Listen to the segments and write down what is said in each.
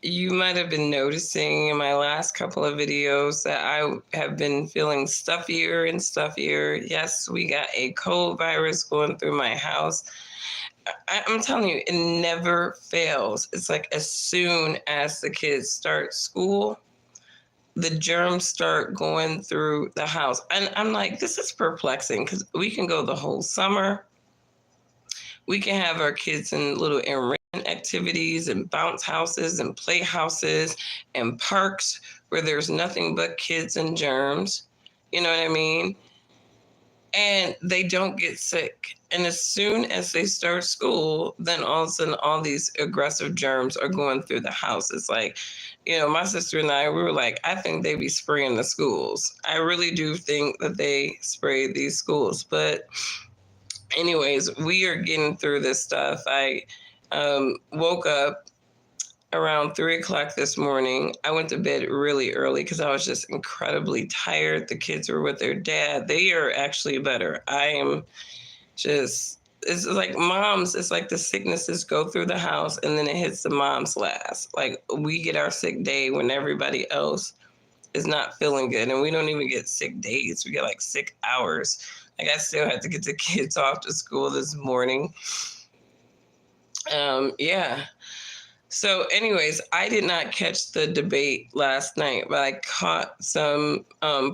You might have been noticing in my last couple of videos that I have been feeling stuffier and stuffier. Yes, we got a cold virus going through my house. I'm telling you, it never fails. It's like as soon as the kids start school, the germs start going through the house. And I'm like, this is perplexing because we can go the whole summer. We can have our kids in little enrichment activities and bounce houses and playhouses and parks where there's nothing but kids and germs. You know what I mean? And they don't get sick. And as soon as they start school, then all of a sudden all these aggressive germs are going through the house. It's like, my sister and I, we were like, I think they be spraying the schools. I really do think that they spray these schools. But anyways, we are getting through this stuff. I woke up around 3 o'clock this morning. I went to bed really early because I was just incredibly tired. The kids were with their dad. They are actually better. I am just, it's like moms, it's like the sicknesses go through the house and then it hits the moms last. Like we get our sick day when everybody else is not feeling good. And we don't even get sick days. We get like sick hours. Like I still had to get the kids off to school this morning. Yeah. So anyways, I did not catch the debate last night, but I caught some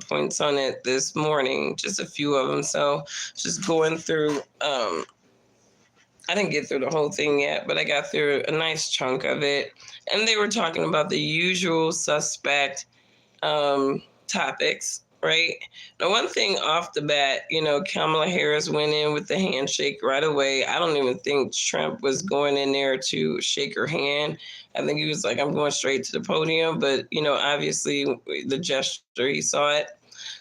points on it this morning, just a few of them. So just going through, I didn't get through the whole thing yet, but I got through a nice chunk of it. And they were talking about the usual suspect topics, right? Now, one thing off the bat, Kamala Harris went in with the handshake right away. I don't even think Trump was going in there to shake her hand. I think he was like, I'm going straight to the podium. But, obviously the gesture, he saw it.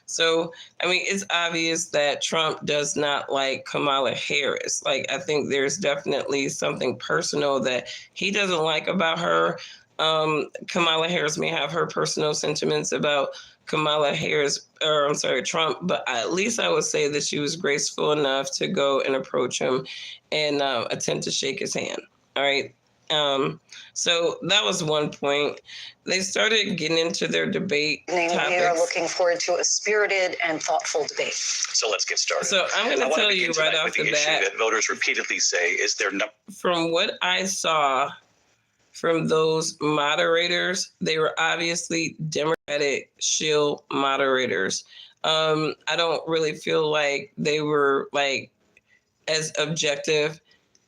So, I mean, it's obvious that Trump does not like Kamala Harris. Like, I think there's definitely something personal that he doesn't like about her. Kamala Harris may have her personal sentiments about Trump, but at least I would say that she was graceful enough to go and approach him and attempt to shake his hand. All right. So that was one point. They started getting into their debate topics. We are looking forward to a spirited and thoughtful debate. So let's get started. So I'm going to tell you right off the bat that voters repeatedly say is their number. From what I saw from those moderators, they were obviously Democratic shill moderators. I don't really feel like they were like as objective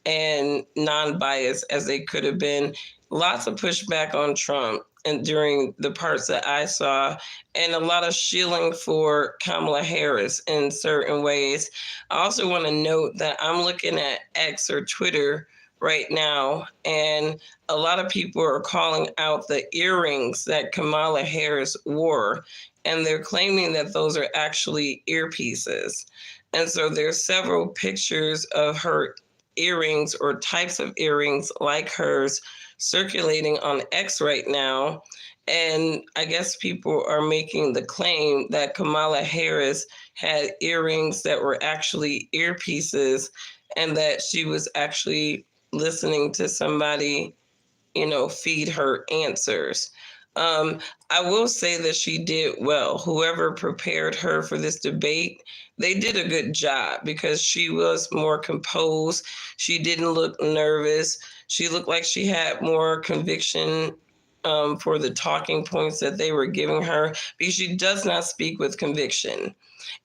and non-biased as they could have been. Lots of pushback on Trump and during the parts that I saw, and a lot of shilling for Kamala Harris in certain ways. I also want to note that I'm looking at X or Twitter right now, and a lot of people are calling out the earrings that Kamala Harris wore, and they're claiming that those are actually earpieces. And so there's several pictures of her earrings or types of earrings like hers circulating on X right now. And I guess people are making the claim that Kamala Harris had earrings that were actually earpieces and that she was actually listening to somebody, feed her answers. I will say that she did well. Whoever prepared her for this debate, they did a good job because she was more composed. She didn't look nervous. She looked like she had more conviction for the talking points that they were giving her, because she does not speak with conviction.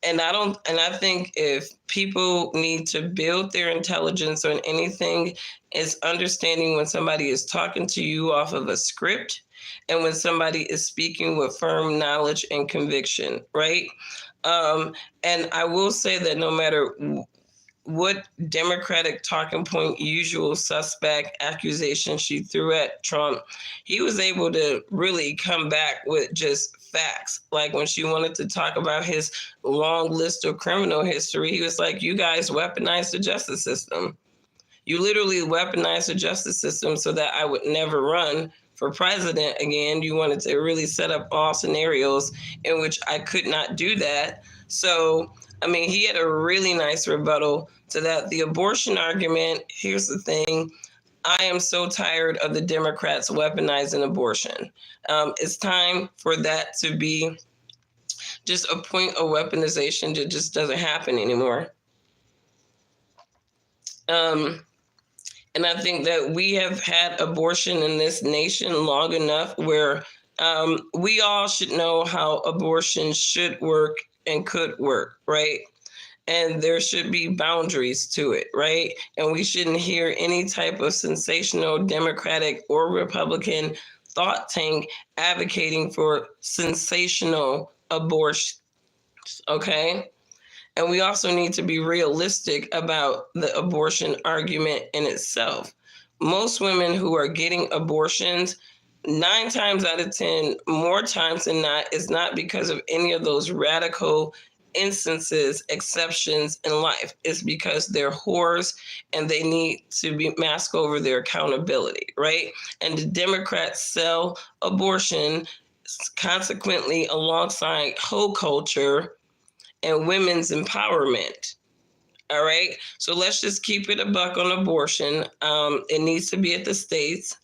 And I think if people need to build their intelligence on anything, is understanding when somebody is talking to you off of a script and when somebody is speaking with firm knowledge and conviction, right? And I will say that no matter what Democratic talking point, usual suspect accusation she threw at Trump, he was able to really come back with just facts. Like when she wanted to talk about his long list of criminal history, he was like, you guys weaponized the justice system. You literally weaponized the justice system so that I would never run for president again. You wanted to really set up all scenarios in which I could not do that. So, I mean, he had a really nice rebuttal to that. The abortion argument, here's the thing. I am so tired of the Democrats weaponizing abortion. It's time for that to be just a point of weaponization that just doesn't happen anymore. And I think that we have had abortion in this nation long enough where we all should know how abortion should work and could work, right? And there should be boundaries to it, right? And we shouldn't hear any type of sensational Democratic or Republican thought tank advocating for sensational abortion, okay? And we also need to be realistic about the abortion argument in itself. Most women who are getting abortions, 9 times out of 10, more times than not, is not because of any of those radical instances, exceptions in life. It's because they're whores and they need to be mask over their accountability, right? And the Democrats sell abortion consequently alongside hoe culture and women's empowerment. All right. So let's just keep it a buck on abortion. It needs to be at the states.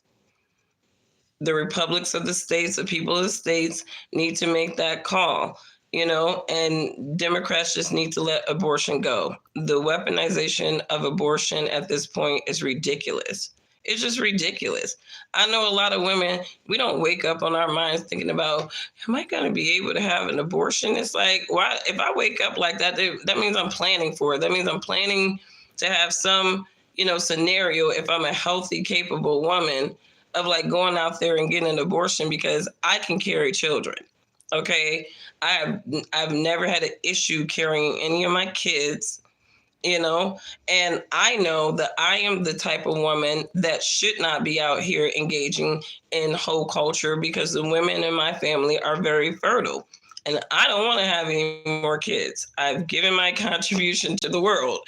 The republics of the states, the people of the states need to make that call, and Democrats just need to let abortion go. The weaponization of abortion at this point is ridiculous. It's just ridiculous. I know a lot of women, we don't wake up on our minds thinking about, am I going to be able to have an abortion? It's like, why? If I wake up like that, that means I'm planning for it. That means I'm planning to have some, scenario if I'm a healthy, capable woman of like going out there and getting an abortion because I can carry children. Okay. I've never had an issue carrying any of my kids. And I know that I am the type of woman that should not be out here engaging in hoe culture because the women in my family are very fertile. And I don't want to have any more kids. I've given my contribution to the world.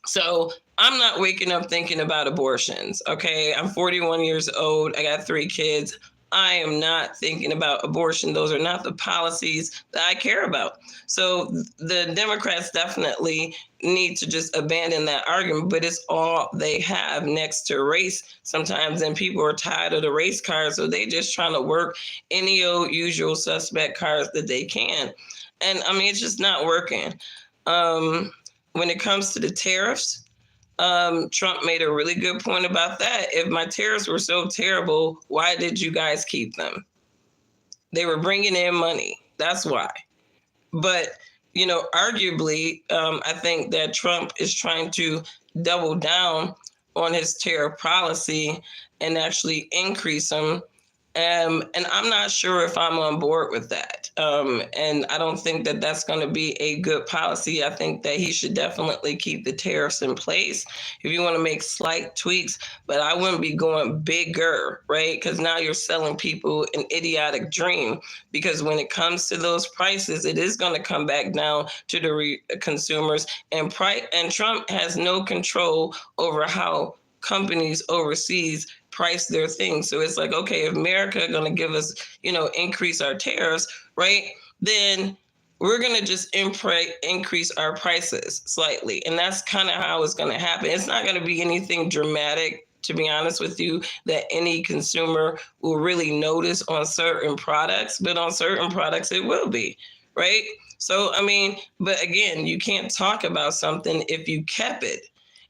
So I'm not waking up thinking about abortions. Okay. I'm 41 years old. I got 3 kids. I am not thinking about abortion. Those are not the policies that I care about. So the Democrats definitely need to just abandon that argument, but it's all they have next to race sometimes. And people are tired of the race cards, so they just trying to work any old usual suspect cards that they can. And I mean, it's just not working. When it comes to the tariffs, Trump made a really good point about that. If my tariffs were so terrible, why did you guys keep them? They were bringing in money. That's why. But, arguably, I think that Trump is trying to double down on his tariff policy and actually increase them. And I'm not sure if I'm on board with that. And I don't think that that's going to be a good policy. I think that he should definitely keep the tariffs in place if you want to make slight tweaks, but I wouldn't be going bigger, right? Because now you're selling people an idiotic dream, because when it comes to those prices, it is going to come back down to the consumers, and Trump has no control over how companies overseas price their things. So it's like, okay, if America going to give us, increase our tariffs, right, then we're going to just increase our prices slightly. And that's kind of how it's going to happen. It's not going to be anything dramatic, to be honest with you, that any consumer will really notice on certain products, but on certain products it will be, right? So, I mean, but again, you can't talk about something if you kept it.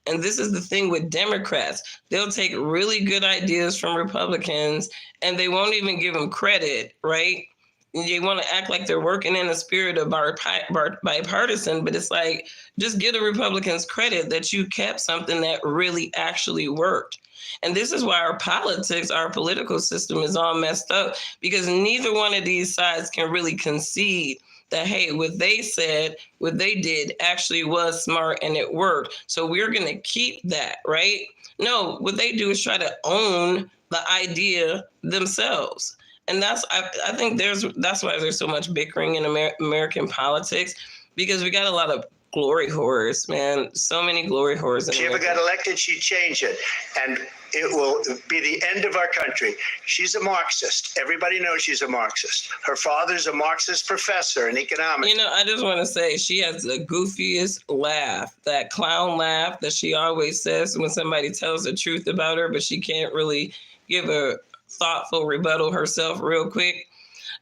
And this is the thing with Democrats. They'll take really good ideas from Republicans and they won't even give them credit, right? They want to act like they're working in a spirit of bipartisan, but it's like, just give the Republicans credit that you kept something that really actually worked. And this is why our politics, our political system is all messed up, because neither one of these sides can really concede that, hey, what they said, what they did actually was smart and it worked. So we're going to keep that, right? No, what they do is try to own the idea themselves. And I think that's why there's so much bickering in American politics, because we got a lot of glory horrors, man. So many glory horrors. If she ever got elected, she'd change it. And it will be the end of our country. She's a Marxist. Everybody knows she's a Marxist. Her father's a Marxist professor in economics. You know, I just want to say she has the goofiest laugh, that clown laugh that she always says when somebody tells the truth about her, but she can't really give a thoughtful rebuttal herself real quick.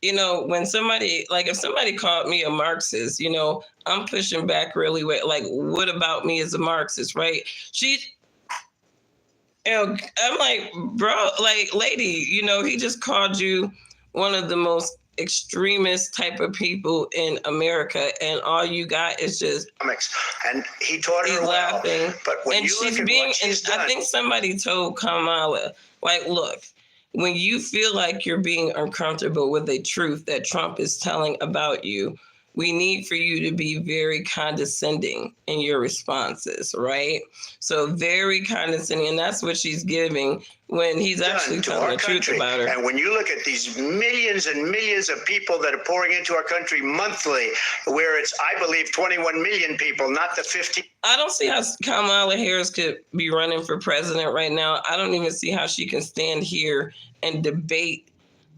You know, when somebody, like if somebody called me a Marxist, you know, I'm pushing back really like, what about me as a Marxist, right? I'm like, bro, like, lady, you know, he just called you one of the most extremist type of people in America, and all you got is just and he taught her laughing. Well, but when and you she's look at being, what she's done, I think somebody told Kamala, like, look, when you feel like you're being uncomfortable with a truth that Trump is telling about you, we need for you to be very condescending in your responses, right? So very condescending, and that's what she's giving when he's actually telling the truth about her. And when you look at these millions and millions of people that are pouring into our country monthly, where it's, I believe, 21 million people, not the 50. I don't see how Kamala Harris could be running for president right now. I don't even see how she can stand here and debate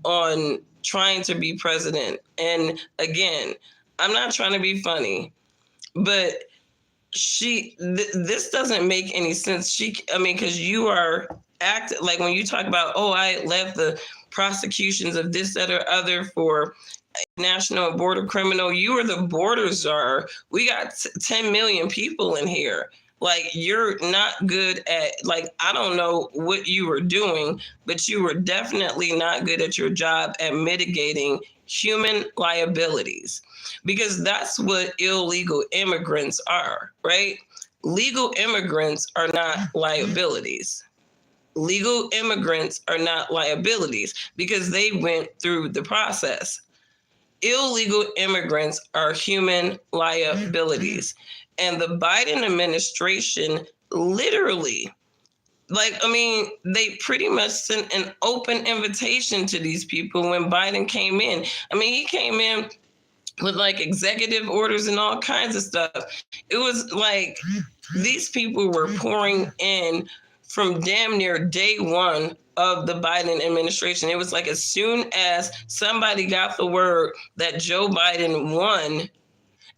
on trying to be president. And again, I'm not trying to be funny, but this doesn't make any sense. Because you are acting like when you talk about, oh, I left the prosecutions of this, that, or other for national border criminal. You are the border czar. We got 10 million people in here. Like, you're not good at, like, I don't know what you were doing, but you were definitely not good at your job at mitigating human liabilities, because that's what illegal immigrants are, right? Legal immigrants are not liabilities. Legal immigrants are not liabilities because they went through the process. Illegal immigrants are human liabilities. And the Biden administration literally, they pretty much sent an open invitation to these people when Biden came in. He came in with like executive orders and all kinds of stuff. It was like these people were pouring in from damn near day one of the Biden administration. It was like as soon as somebody got the word that Joe Biden won,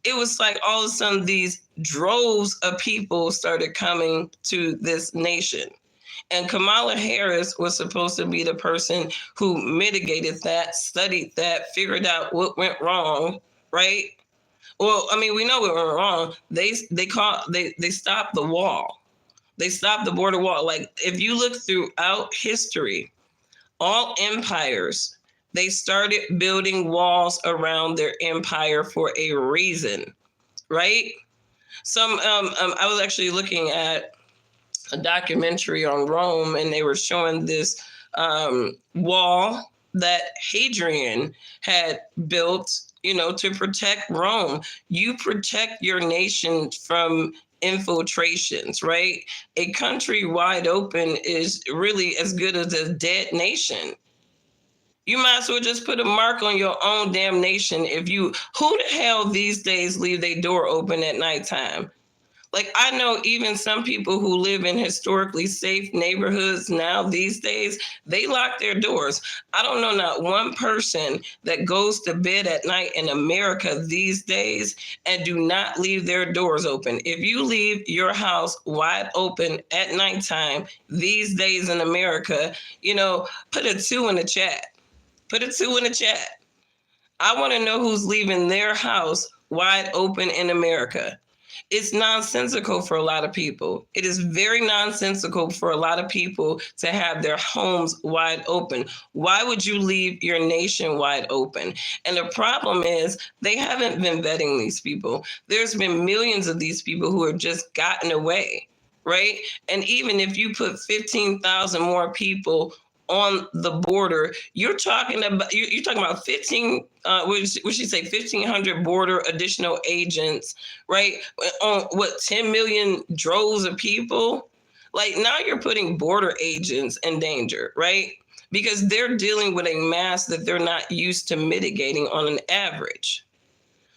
it was like all of a sudden these droves of people started coming to this nation. And Kamala Harris was supposed to be the person who mitigated that, studied that, figured out what went wrong, right? Well, we know what went wrong. They stopped the wall. They stopped the border wall. Like, if you look throughout history, all empires, they started building walls around their empire for a reason, right? I was actually looking at a documentary on Rome, and they were showing this wall that Hadrian had built, to protect Rome. You protect your nation from infiltrations, right? A country wide open is really as good as a dead nation. You might as well just put a mark on your own damn nation. Who the hell these days leave their door open at nighttime? Like, I know even some people who live in historically safe neighborhoods now these days, they lock their doors. I don't know not one person that goes to bed at night in America these days and do not leave their doors open. If you leave your house wide open at nighttime these days in America, put a 2 in the chat. Put a 2 in the chat. I want to know who's leaving their house wide open in America. It's nonsensical for a lot of people. It is very nonsensical for a lot of people to have their homes wide open. Why would you leave your nation wide open? And the problem is they haven't been vetting these people. There's been millions of these people who have just gotten away, right? And even if you put 15,000 more people on the border, you're talking about 1,500 border additional agents, right? On 10 million droves of people. Like, now you're putting border agents in danger, right? Because they're dealing with a mass that they're not used to mitigating on an average.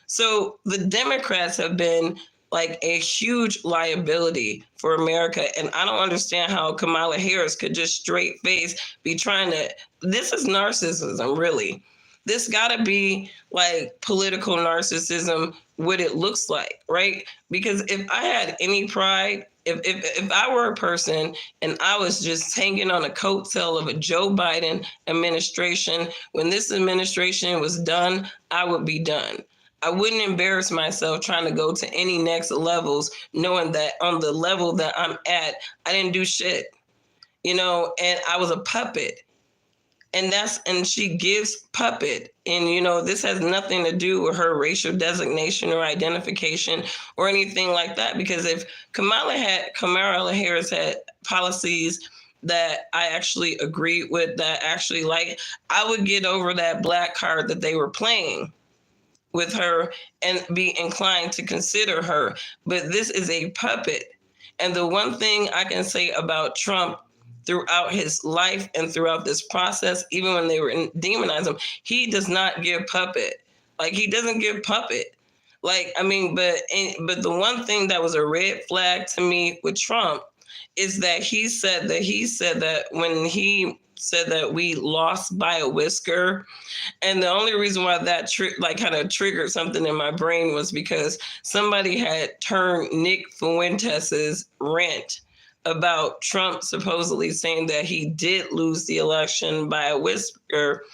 So the Democrats have been like a huge liability for America. And I don't understand how Kamala Harris could just straight face be trying to, this is narcissism, really. This gotta be like political narcissism, what it looks like, right? Because if I had any pride, if I were a person and I was just hanging on a coattail of a Joe Biden administration, when this administration was done, I would be done. I wouldn't embarrass myself trying to go to any next levels, knowing that on the level that I'm at, I didn't do shit, you know, and I was a puppet. And she gives puppet. And, you know, this has nothing to do with her racial designation or identification or anything like that. Because if Kamala Harris had policies that I actually agreed with, that actually like, I would get over that black card that they were playing with her and be inclined to consider her. But this is a puppet. And the one thing I can say about Trump throughout his life and throughout this process, even when they were demonize him, he does not give puppet. Like, he doesn't give puppet. Like, I mean, but the one thing that was a red flag to me with Trump is that he said that when he said that we lost by a whisker, and the only reason why that kind of triggered something in my brain was because somebody had turned Nick Fuentes's rant about Trump supposedly saying that he did lose the election by a whisker.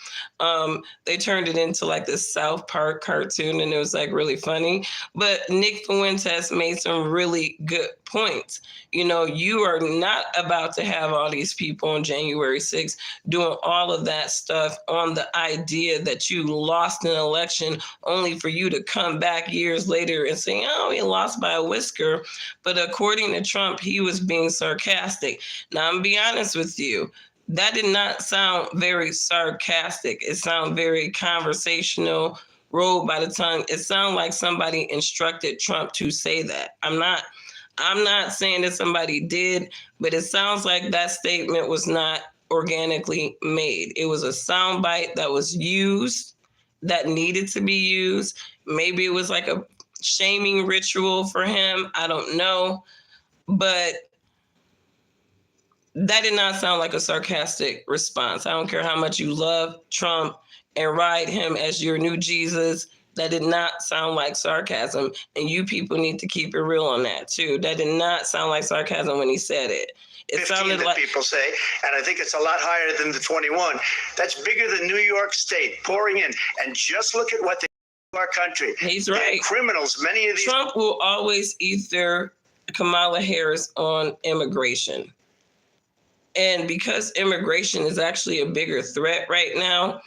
They turned it into like this South Park cartoon, and it was like really funny. But Nick Fuentes made some really good points. You know, you are not about to have all these people on January 6th doing all of that stuff on the idea that you lost an election only for you to come back years later and say, oh, he lost by a whisker. But according to Trump, he was being sarcastic. Now, I'm gonna be honest with you. That did not sound very sarcastic. It sounded very conversational, rolled by the tongue. It sounded like somebody instructed Trump to say that. I'm not saying that somebody did, but it sounds like that statement was not organically made. It was a soundbite that was used, that needed to be used. Maybe it was like a shaming ritual for him. I don't know. But that did not sound like a sarcastic response. I don't care how much you love Trump and ride him as your new Jesus. That did not sound like sarcasm. And you people need to keep it real on that too. That did not sound like sarcasm when he said it. It sounded like people say, and I think it's a lot higher than the 21. That's bigger than New York State pouring in. And just look at what they do to our country. He's right. Criminals, many of these. Trump will always ether Kamala Harris on immigration. And because immigration is actually a bigger threat right now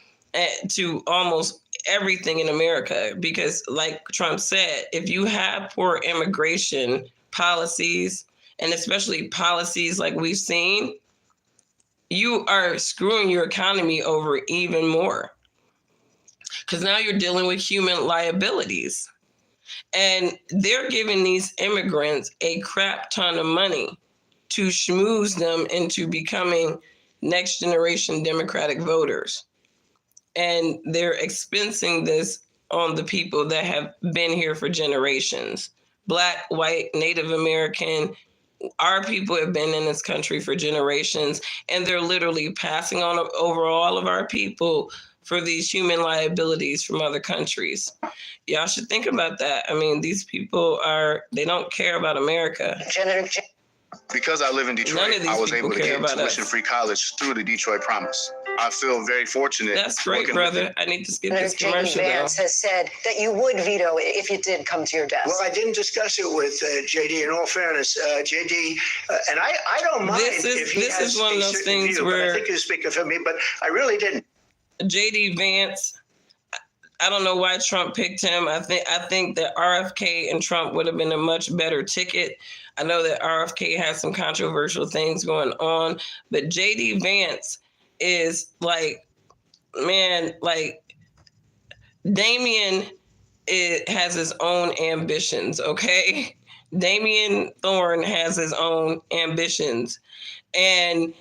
to almost everything in America, because like Trump said, if you have poor immigration policies, and especially policies like we've seen, you are screwing your economy over even more. Because now you're dealing with human liabilities. And they're giving these immigrants a crap ton of money to schmooze them into becoming next generation Democratic voters. And they're expensing this on the people that have been here for generations. Black, white, Native American, our people have been in this country for generations, and they're literally passing on over all of our people for these human liabilities from other countries. Y'all should think about that. I mean, these people they don't care about America. Because I live in Detroit, I was able to get tuition-free college through the Detroit Promise. I feel very fortunate. That's great, brother. I need to skip this commercial. JD Vance has said that you would veto if it did come to your desk. Well, I didn't discuss it with JD. In all fairness, JD, and I don't mind if he has is one of those things view, where but I think he's speaking for me. But I really didn't. JD Vance, I don't know why Trump picked him. I think that RFK and Trump would have been a much better ticket. I know that RFK has some controversial things going on, but JD Vance is like, man, like Damien has his own ambitions, okay? Damien Thorne has his own ambitions. And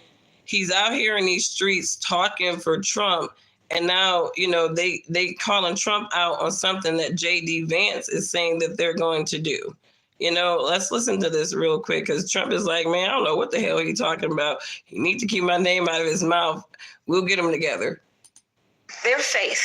he's out here in these streets talking for Trump. And now, you know, they calling Trump out on something that JD Vance is saying that they're going to do. You know, let's listen to this real quick, because Trump is like, man, I don't know what the hell he's talking about. He needs to keep my name out of his mouth. We'll get them together. Their faith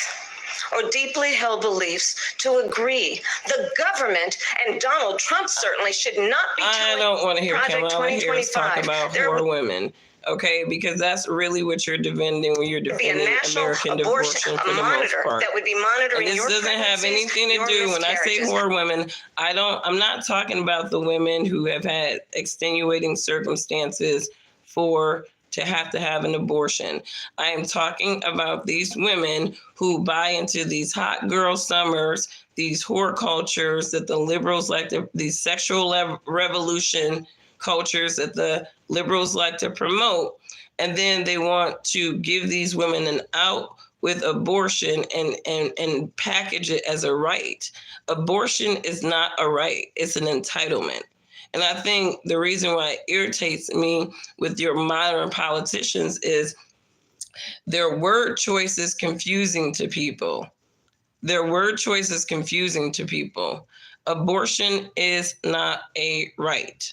or deeply held beliefs to agree. The government and Donald Trump certainly should not be I don't want to hear Kamala Harris talk about whore women. Okay, because that's really what you're defending when you're defending American abortion for the most part. That would be monitoring. And this doesn't have anything to do, when I say whore women, I'm not talking about the women who have had extenuating circumstances to have an abortion. I am talking about these women who buy into these hot girl summers, these whore cultures that the liberals like, these sexual revolution cultures that the liberals like to promote. And then they want to give these women an out with abortion and package it as a right. Abortion is not a right, it's an entitlement. And I think the reason why it irritates me with your modern politicians is their word choice is confusing to people. Their word choice is confusing to people. Abortion is not a right.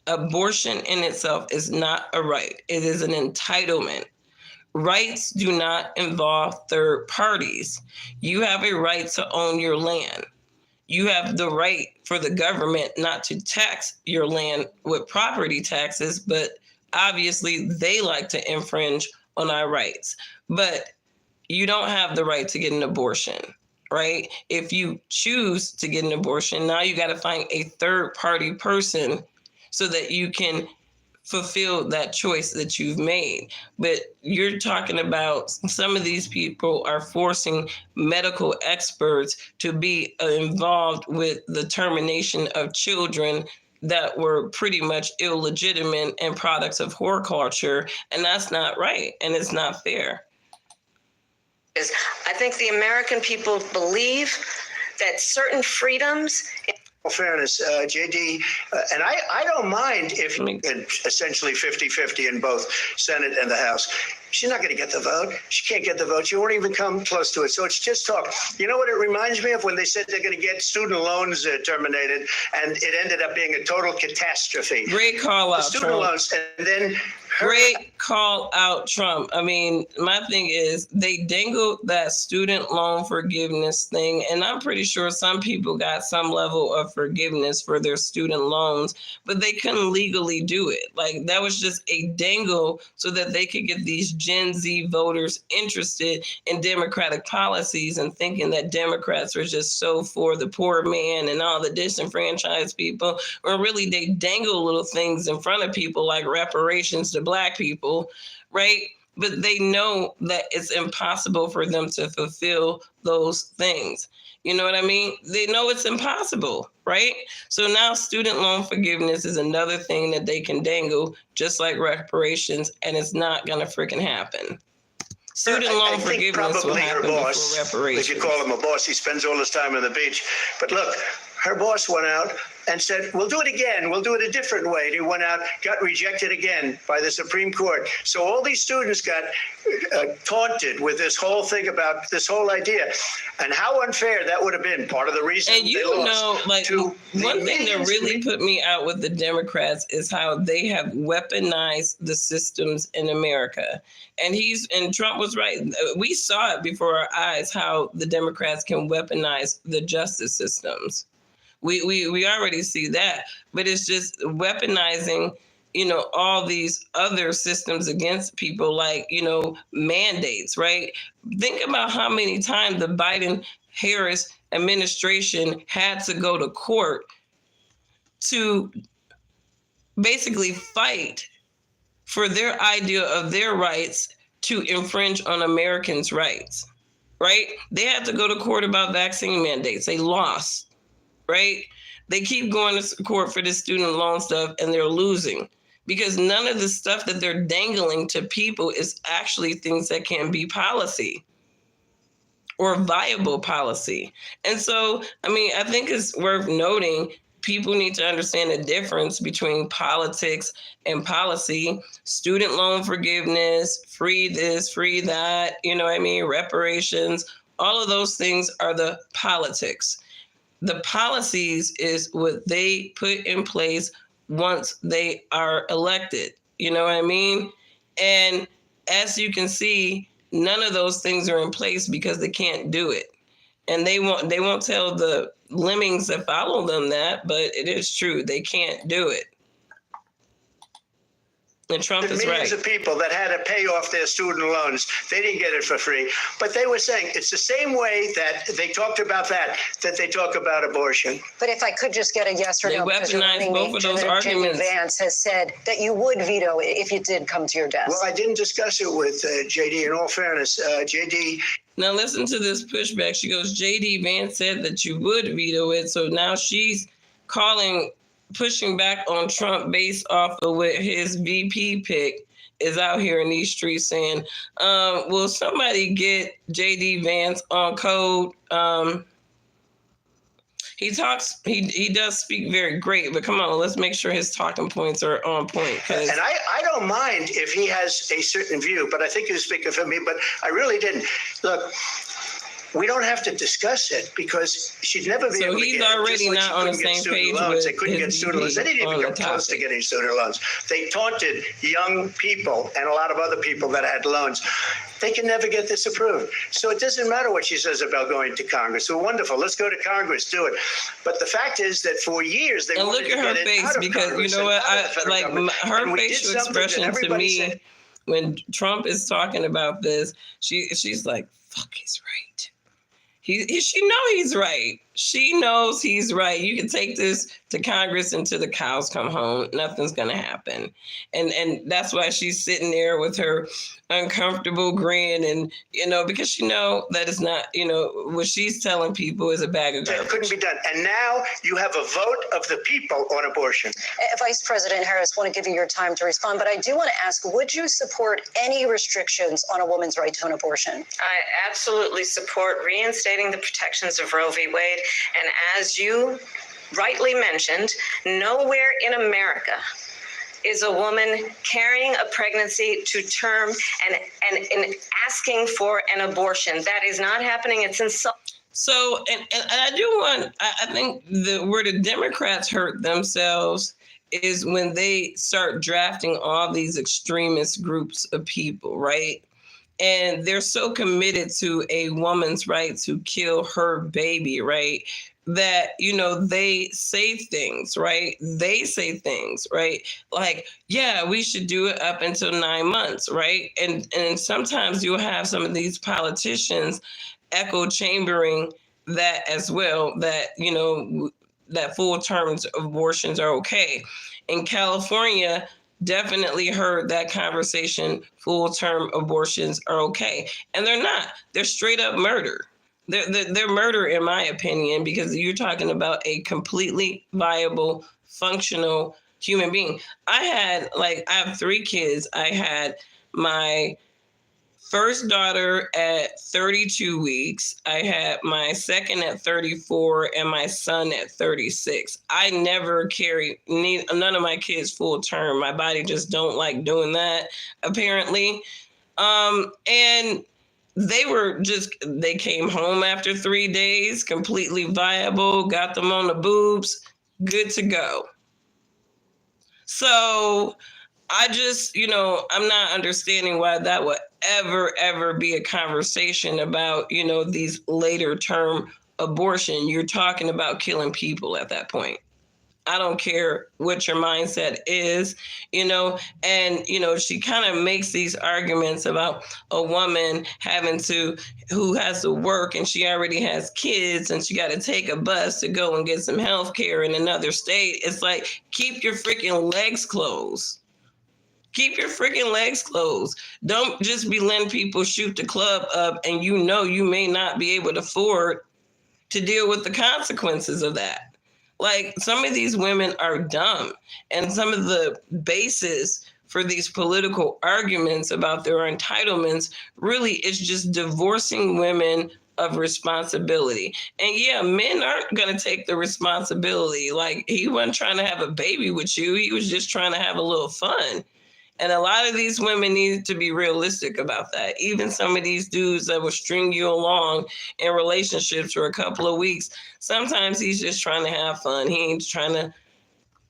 Abortion in itself is not a right. It is an entitlement. Rights do not involve third parties. You have a right to own your land. You have the right for the government not to tax your land with property taxes, but obviously they like to infringe on our rights. But you don't have the right to get an abortion, right? If you choose to get an abortion, now you got to find a third party person so that you can fulfill that choice that you've made. But you're talking about some of these people are forcing medical experts to be involved with the termination of children that were pretty much illegitimate and products of whore culture. And that's not right. And it's not fair. I think the American people believe that certain freedoms. Fairness, JD, and I don't mind if essentially 50-50 in both Senate and the House. She's not going to get the vote. She can't get the vote. She won't even come close to it. So it's just talk. You know what it reminds me of? When they said they're going to get student loans terminated, and it ended up being a total catastrophe. Great call out, student Trump. Loans, and then Great call out, Trump. I mean, my thing is they dangled that student loan forgiveness thing, and I'm pretty sure some people got some level of forgiveness for their student loans, but they couldn't legally do it. Like, that was just a dangle so that they could get these Gen Z voters interested in Democratic policies and thinking that Democrats were just so for the poor man and all the disenfranchised people, or really they dangle little things in front of people like reparations to Black people, right? But they know that it's impossible for them to fulfill those things. You know what I mean? They know it's impossible, right? So now student loan forgiveness is another thing that they can dangle, just like reparations, and it's not going to freaking happen. Student loan forgiveness will happen before reparations. If you call him a boss, he spends all his time on the beach. But look, her boss went out and said, we'll do it again. We'll do it a different way. And he went out, got rejected again by the Supreme Court. So all these students got taunted with this whole thing about this whole idea. And how unfair that would have been. Part of the reason and you they know, lost. like, one thing that really put me out with the Democrats is how they have weaponized the systems in America. And Trump was right. We saw it before our eyes, how the Democrats can weaponize the justice systems. We already see that, but it's just weaponizing, all these other systems against people, like, mandates, right? Think about how many times the Biden-Harris administration had to go to court to basically fight for their idea of their rights to infringe on Americans' rights, right? They had to go to court about vaccine mandates. They lost. Right? They keep going to court for this student loan stuff, and they're losing because none of the stuff that they're dangling to people is actually things that can be policy or viable policy. And so, I think it's worth noting people need to understand the difference between politics and policy. Student loan forgiveness, free this, free that, reparations, all of those things are the politics. The policies is what they put in place once they are elected. You know what I mean? And as you can see, none of those things are in place because they can't do it. And they won't tell the lemmings that follow them that, but it is true. They can't do it. And Trump is right. Millions of people that had to pay off their student loans, they didn't get it for free. But they were saying it's the same way that they talked about that they talk about abortion. But if I could just get a yes or no, because weaponized both of those arguments. JD Vance has said that you would veto it if it did come to your desk. Well, I didn't discuss it with JD. In all fairness, JD. Now listen to this pushback. She goes, JD Vance said that you would veto it. So now she's pushing back on Trump based off of what his VP pick is out here in these streets saying, will somebody get JD Vance on code? He does speak very great, but come on, let's make sure his talking points are on point. And I don't mind if he has a certain view, but I think you're speaking for me, but I really didn't. Look, we don't have to discuss it because she'd never be able to get it. So he's already not on the same page with They couldn't get student loans. They didn't even come close to getting student loans. They taunted young people and a lot of other people that had loans. They can never get this approved. So it doesn't matter what she says about going to Congress. So wonderful. Let's go to Congress, do it. But the fact is that for years they wanted to get it out of Congress. And look at her face, because you know what? Her facial expression to me when Trump is talking about this, she's like, fuck, he's right. She knows he's right. She knows he's right. You can take this to Congress until the cows come home. Nothing's going to happen. And that's why she's sitting there with her uncomfortable grin and, because she knows that it's not, what she's telling people is a bag of garbage. It couldn't be done. And now you have a vote of the people on abortion. Vice President Harris, I want to give you your time to respond, but I do want to ask, would you support any restrictions on a woman's right to an abortion? I absolutely support reinstating the protections of Roe v. Wade. And as you rightly mentioned, nowhere in America is a woman carrying a pregnancy to term and asking for an abortion. That is not happening. It's insulting. So, and I think where the Democrats hurt themselves is when they start drafting all these extremist groups of people, right? And they're so committed to a woman's right to kill her baby, right? That, they say things, right? They say things, right? Like, yeah, we should do it up until 9 months, right? And sometimes you'll have some of these politicians echo chambering that as well, that, that full term abortions are okay. In California, definitely heard that conversation, full-term abortions are okay. And they're not. They're straight up murder. They're murder, in my opinion, because you're talking about a completely viable, functional human being. I have 3 kids. I had my first daughter at 32 weeks. I had my second at 34 and my son at 36. I never carried none of my kids full term. My body just don't like doing that, apparently. And they came home after 3 days, completely viable, got them on the boobs, good to go. So I just, I'm not understanding why that would ever be a conversation about, these later term abortion. You're talking about killing people at that point. I don't care what your mindset is, and, she kind of makes these arguments about a woman who has to work and she already has kids and she got to take a bus to go and get some health care in another state. It's like, keep your freaking legs closed. Keep your freaking legs closed. Don't just be letting people shoot the club up and you may not be able to afford to deal with the consequences of that. Like, some of these women are dumb, and some of the basis for these political arguments about their entitlements really is just divorcing women of responsibility. And yeah, men aren't going to take the responsibility. Like, he wasn't trying to have a baby with you. He was just trying to have a little fun. And a lot of these women need to be realistic about that. Even some of these dudes that will string you along in relationships for a couple of weeks, sometimes he's just trying to have fun. He ain't trying to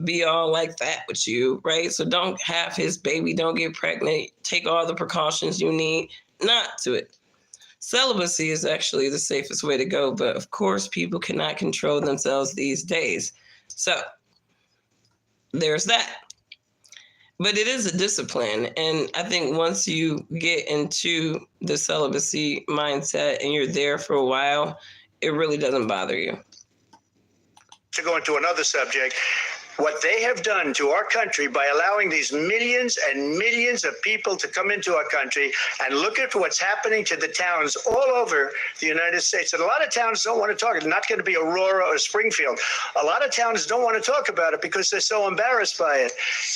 be all like that with you, right? So don't have his baby, don't get pregnant, take all the precautions you need not to it. Celibacy is actually the safest way to go, but of course people cannot control themselves these days. So there's that. But it is a discipline. And I think once you get into the celibacy mindset and you're there for a while, it really doesn't bother you. To go into another subject, what they have done to our country by allowing these millions and millions of people to come into our country, and look at what's happening to the towns all over the United States. And a lot of towns don't want to talk. It's not going to be Aurora or Springfield. A lot of towns don't want to talk about it because they're so embarrassed by it.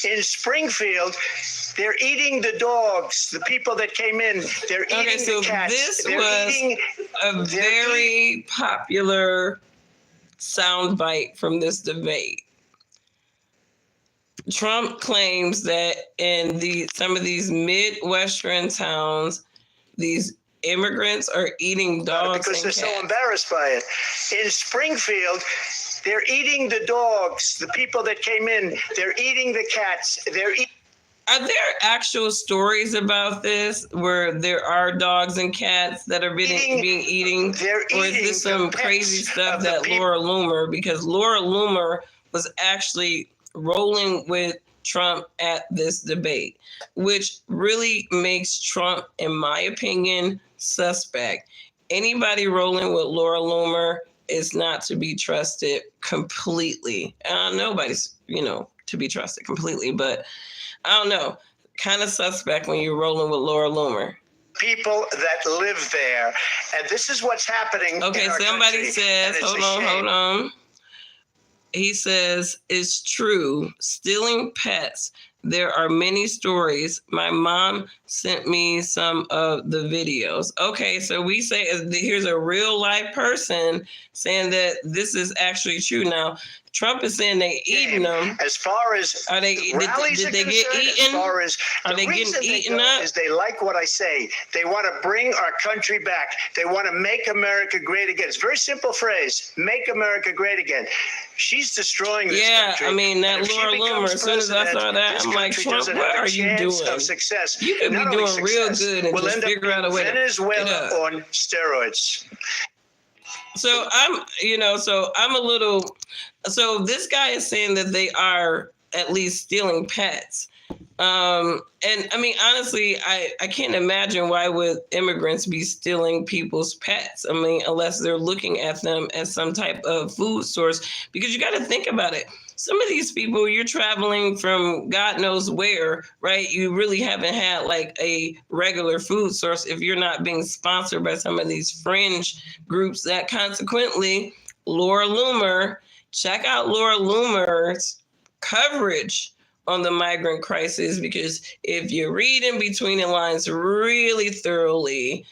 In Springfield, they're eating the dogs, the people that came in. They're eating the cats. This was a very popular soundbite from this debate. Trump claims that in some of these Midwestern towns, these immigrants are eating dogs because they're cats. So embarrassed by it. In Springfield, they're eating the dogs, the people that came in. They're eating the cats. Are there actual stories about this where there are dogs and cats that are being eaten? Or is this some crazy stuff that Laura Loomer, because Laura Loomer was actually rolling with Trump at this debate, which really makes Trump, in my opinion, suspect. Anybody rolling with Laura Loomer is not to be trusted completely. Nobody's, to be trusted completely, but I don't know, kind of suspect when you're rolling with Laura Loomer. People that live there, and this is what's happening. Okay, somebody says, hold on. He says, it's true, stealing pets. There are many stories. My mom sent me some of the videos. Okay, so we say, here's a real life person saying that this is actually true. Now, Trump is saying they eating them. As far as are they? Did they get eaten? As far as are they getting eaten up? Is they like what I say. They want to bring our country back. They want to make America great again. It's a very simple phrase: "Make America great again." She's destroying this country. Yeah, I mean that Laura Loomer. As soon as I saw that, I'm like, Trump, what are you doing? Of success. You could be doing real good and just figure out a way. Venezuela on steroids. So I'm a little. So this guy is saying that they are at least stealing pets. And I mean, honestly, I can't imagine why would immigrants be stealing people's pets. I mean, unless they're looking at them as some type of food source, because you got to think about it. Some of these people, you're traveling from God knows where, right? You really haven't had like a regular food source if you're not being sponsored by some of these fringe groups that consequently, Laura Loomer, check out Laura Loomer's coverage on the migrant crisis, because if you read in between the lines really thoroughly,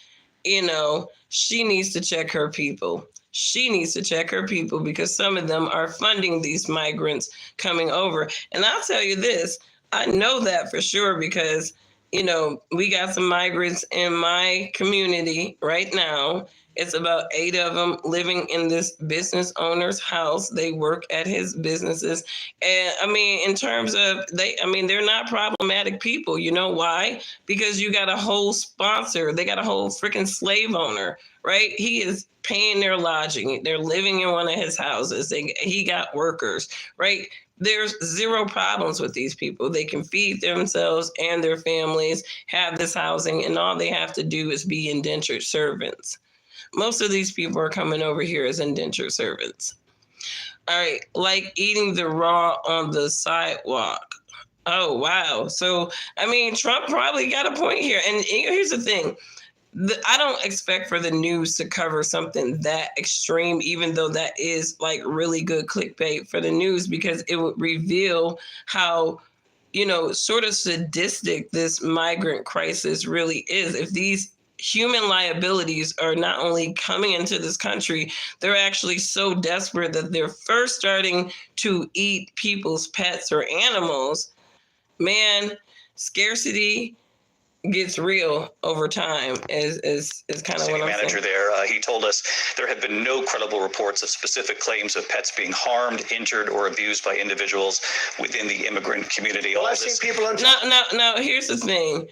she needs to check her people. She needs to check her people because some of them are funding these migrants coming over. And I'll tell you this, I know that for sure because, we got some migrants in my community right now. It's about 8 of them living in this business owner's house. They work at his businesses. And I mean, in terms of they're not problematic people. You know why? Because you got a whole sponsor. They got a whole freaking slave owner, right? He is paying their lodging. They're living in one of his houses. He got workers, right? There's zero problems with these people. They can feed themselves and their families, have this housing, and all they have to do is be indentured servants. Most of these people are coming over here as indentured servants. All right, like eating the raw on the sidewalk. Oh, wow. So, I mean, Trump probably got a point here. And here's the thing. I don't expect for the news to cover something that extreme, even though that is like really good clickbait for the news, because it would reveal how, sort of sadistic this migrant crisis really is. If these human liabilities are not only coming into this country, they're actually so desperate that they're first starting to eat people's pets or animals. Man, scarcity gets real over time is kind of what I'm manager saying. There, he told us there have been no credible reports of specific claims of pets being harmed, injured, or abused by individuals within the immigrant community. Well, I've seen people on now, here's the thing.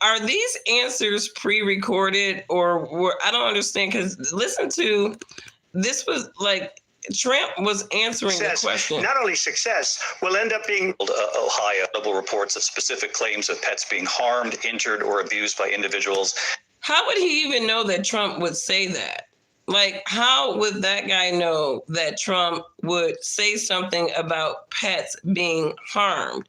Are these answers pre-recorded or I don't understand, because listen to, this was like, Trump was answering the question. Not only success will end up being Ohio double reports of specific claims of pets being harmed, injured, or abused by individuals. How would he even know that Trump would say that? Like, how would that guy know that Trump would say something about pets being harmed?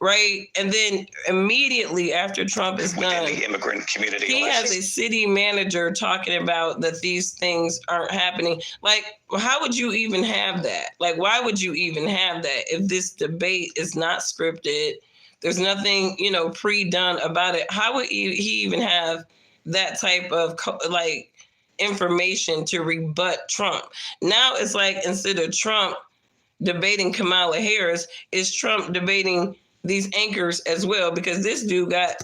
Right. And then immediately after Trump is done, the immigrant community, he has a city manager talking about that these things aren't happening. Like, how would you even have that? Like, why would you even have that if this debate is not scripted? There's nothing, pre-done about it. How would he even have that type of information to rebut Trump? Now it's like, instead of Trump debating Kamala Harris, is Trump debating these anchors as well, because this dude got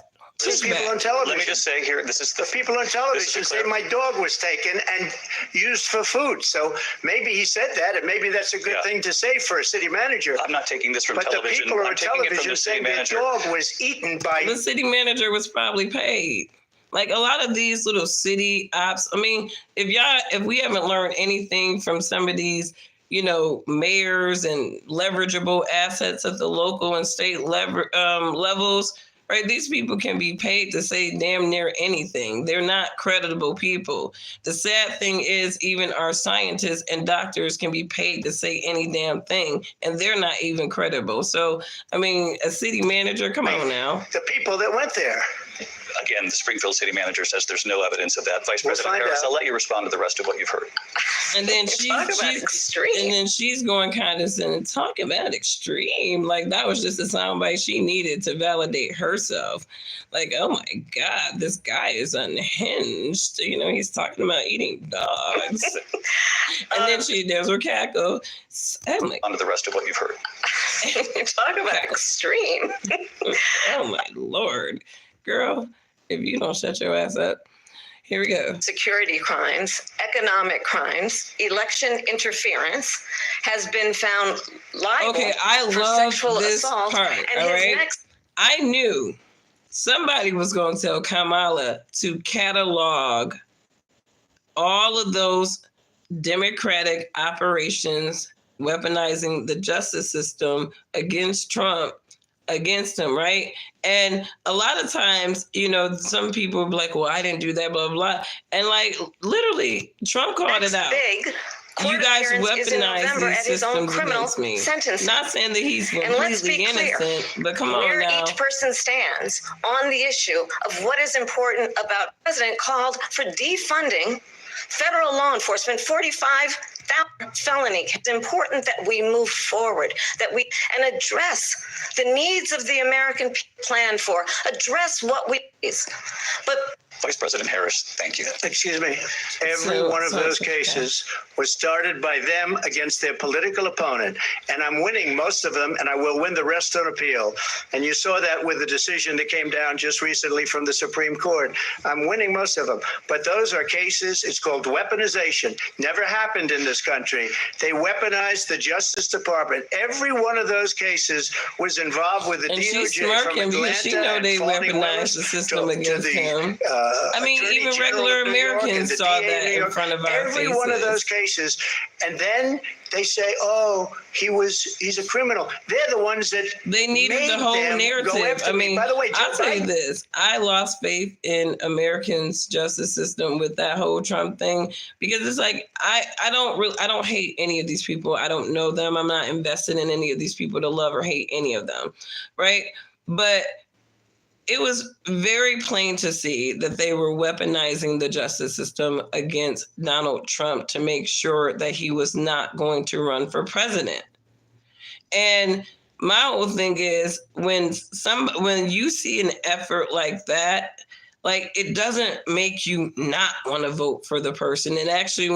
people on television. Let me just say here, this is the people on television say my dog was taken and used for food. So maybe he said that, and maybe that's a good thing to say for a city manager. I'm not taking this from television. But the people on television saying their dog was eaten by... The city manager was probably paid. Like, a lot of these little city ops, I mean, if we haven't learned anything from some of these mayors and leverageable assets at the local and state levels, right? These people can be paid to say damn near anything. They're not credible people. The sad thing is, even our scientists and doctors can be paid to say any damn thing, and they're not even credible. So, I mean, a city manager, come on now. The people that went there. Again, the Springfield city manager says there's no evidence of that. Vice President Harris, I'll let you respond to the rest of what you've heard. And then she's going condescending, talk about extreme. Like, that was just a soundbite she needed to validate herself. Like, oh my God, this guy is unhinged. He's talking about eating dogs. And then she does her cackle. I'm like, on to the rest of what you've heard. Talk about extreme. Oh my Lord. Girl, if you don't shut your ass up. Here we go. Security crimes, economic crimes, election interference has been found liable for sexual assault. Part, all right? I knew somebody was going to tell Kamala to catalog all of those Democratic operations weaponizing the justice system against Trump, against him, right? And a lot of times, some people will be like, well, I didn't do that, blah, blah. And like, literally, Trump called it out. You guys weaponize these systems against me. Not saying that he's completely innocent, but come on now. Where each person stands on the issue of what is important about the president called for defunding federal law enforcement, 45 felony. It's important that we move forward, and address the needs of the American people, plan for, address what we need. But Vice President Harris, thank you. Excuse me. Every one of those cases was started by them against their political opponent. And I'm winning most of them, and I will win the rest on appeal. And you saw that with the decision that came down just recently from the Supreme Court. I'm winning most of them. But those are cases, it's called weaponization. Never happened in this country. They weaponized the Justice Department. Every one of those cases was involved with the DOJ from Atlanta. She know they weaponized the system against him. I mean, even regular Americans saw that in front of our faces. Every one of those cases. And then they say, oh, he's a criminal. They're the ones that they needed the whole narrative. I mean, by the way, I'll tell you this. I lost faith in Americans' justice system with that whole Trump thing, because it's like, I don't hate any of these people. I don't know them. I'm not invested in any of these people to love or hate any of them. Right. But it was very plain to see that they were weaponizing the justice system against Donald Trump to make sure that he was not going to run for president. And my whole thing is, when you see an effort like that, like, it doesn't make you not want to vote for the person. It actually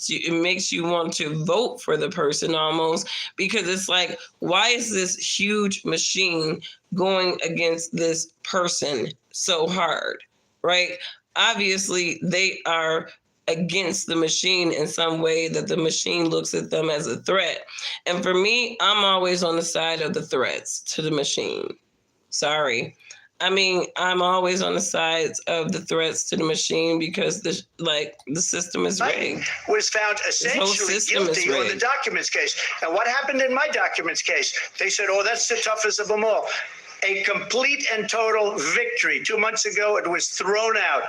it makes you want to vote for the person almost, because it's like, why is this huge machine going against this person so hard, right? Obviously, they are against the machine in some way, that the machine looks at them as a threat. And for me, I'm always on the side of the threats to the machine. Sorry. I mean, I'm always on the sides of the threats to the machine, because the system is rigged. Was found essentially guilty on the documents case. And what happened in my documents case? They said, oh, that's the toughest of them all. A complete and total victory. 2 months ago, it was thrown out.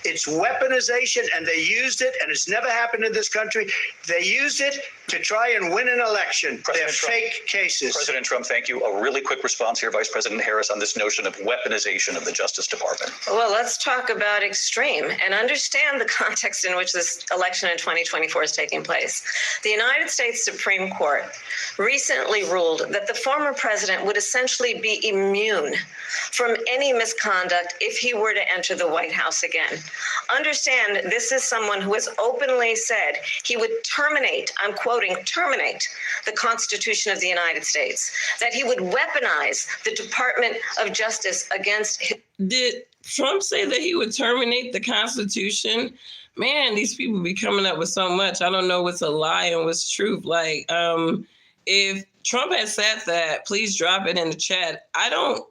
It's weaponization, and they used it, and it's never happened in this country. They used it to try and win an election. They're fake cases. President Trump, thank you. A really quick response here, Vice President Harris, on this notion of weaponization of the Justice Department. Well, let's talk about extreme and understand the context in which this election in 2024 is taking place. The United States Supreme Court recently ruled that the former president would essentially be immune from any misconduct if he were to enter the White House again. Understand, this is someone who has openly said he would terminate, I'm quoting, terminate the Constitution of the United States, that he would weaponize the Department of Justice against him. Did Trump say that he would terminate the Constitution? Man, these people be coming up with so much. I don't know what's a lie and what's truth. Like, if Trump had said that, please drop it in the chat. I don't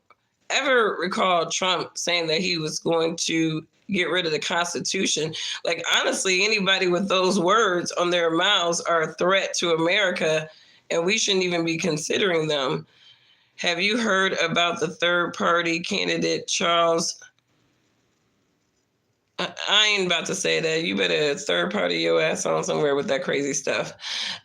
ever recall Trump saying that he was going to get rid of the Constitution. Like, honestly, anybody with those words on their mouths are a threat to America, and we shouldn't even be considering them. Have you heard about the third party candidate, Charles? I ain't about to say that. You better third party your ass on somewhere with that crazy stuff.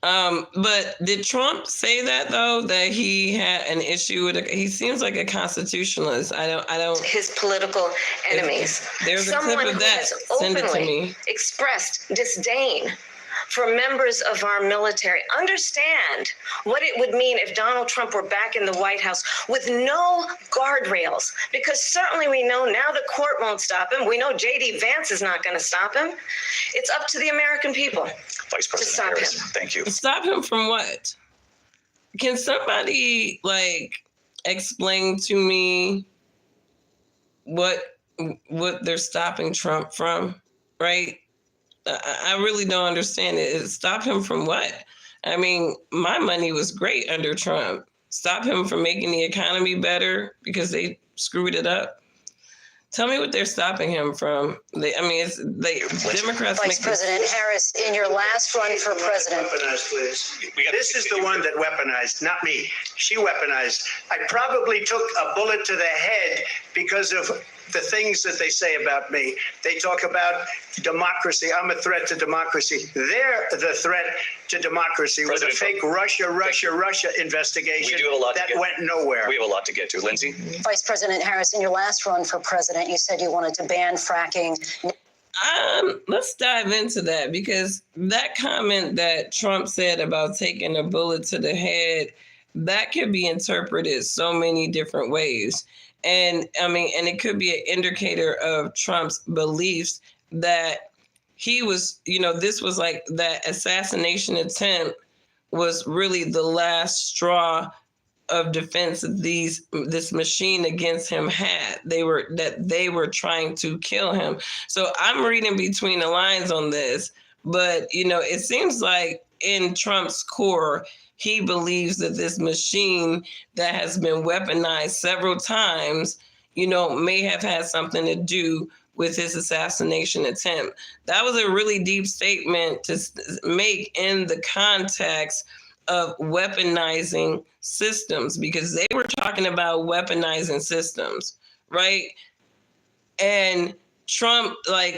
But did Trump say that, though, that he had an issue with it? He seems like a constitutionalist. I don't. His political enemies. There's a clip of that. Send it to me. Expressed disdain for members of our military. Understand what it would mean if Donald Trump were back in the White House with no guardrails, because certainly we know now the court won't stop him. We know J.D. Vance is not going to stop him. It's up to the American people. Vice President Harris, thank you. Stop him from what? Can somebody explain to me what they're stopping Trump from, right? I really don't understand it. Stop him from what? I mean, my money was great under Trump. Stop him from making the economy better because they screwed it up. Tell me what they're stopping him from. Democrats. Vice President Harris, in your last run for president. Weaponized, please. This is the one that weaponized, not me. She weaponized. I probably took a bullet to the head because of the things that they say about me. They talk about democracy. I'm a threat to democracy. They're the threat to democracy with a fake Russia investigation that went nowhere. We have a lot to get to. Lindsay? Vice President Harris, in your last run for president, you said you wanted to ban fracking. Let's dive into that, because that comment that Trump said about taking a bullet to the head, that could be interpreted so many different ways. And it could be an indicator of Trump's beliefs that he was, this was like that assassination attempt was really the last straw of defense that this machine against him had. They were trying to kill him. So I'm reading between the lines on this, but it seems like in Trump's core, he believes that this machine that has been weaponized several times, may have had something to do with his assassination attempt. That was a really deep statement to make in the context of weaponizing systems, because they were talking about weaponizing systems, right? And Trump,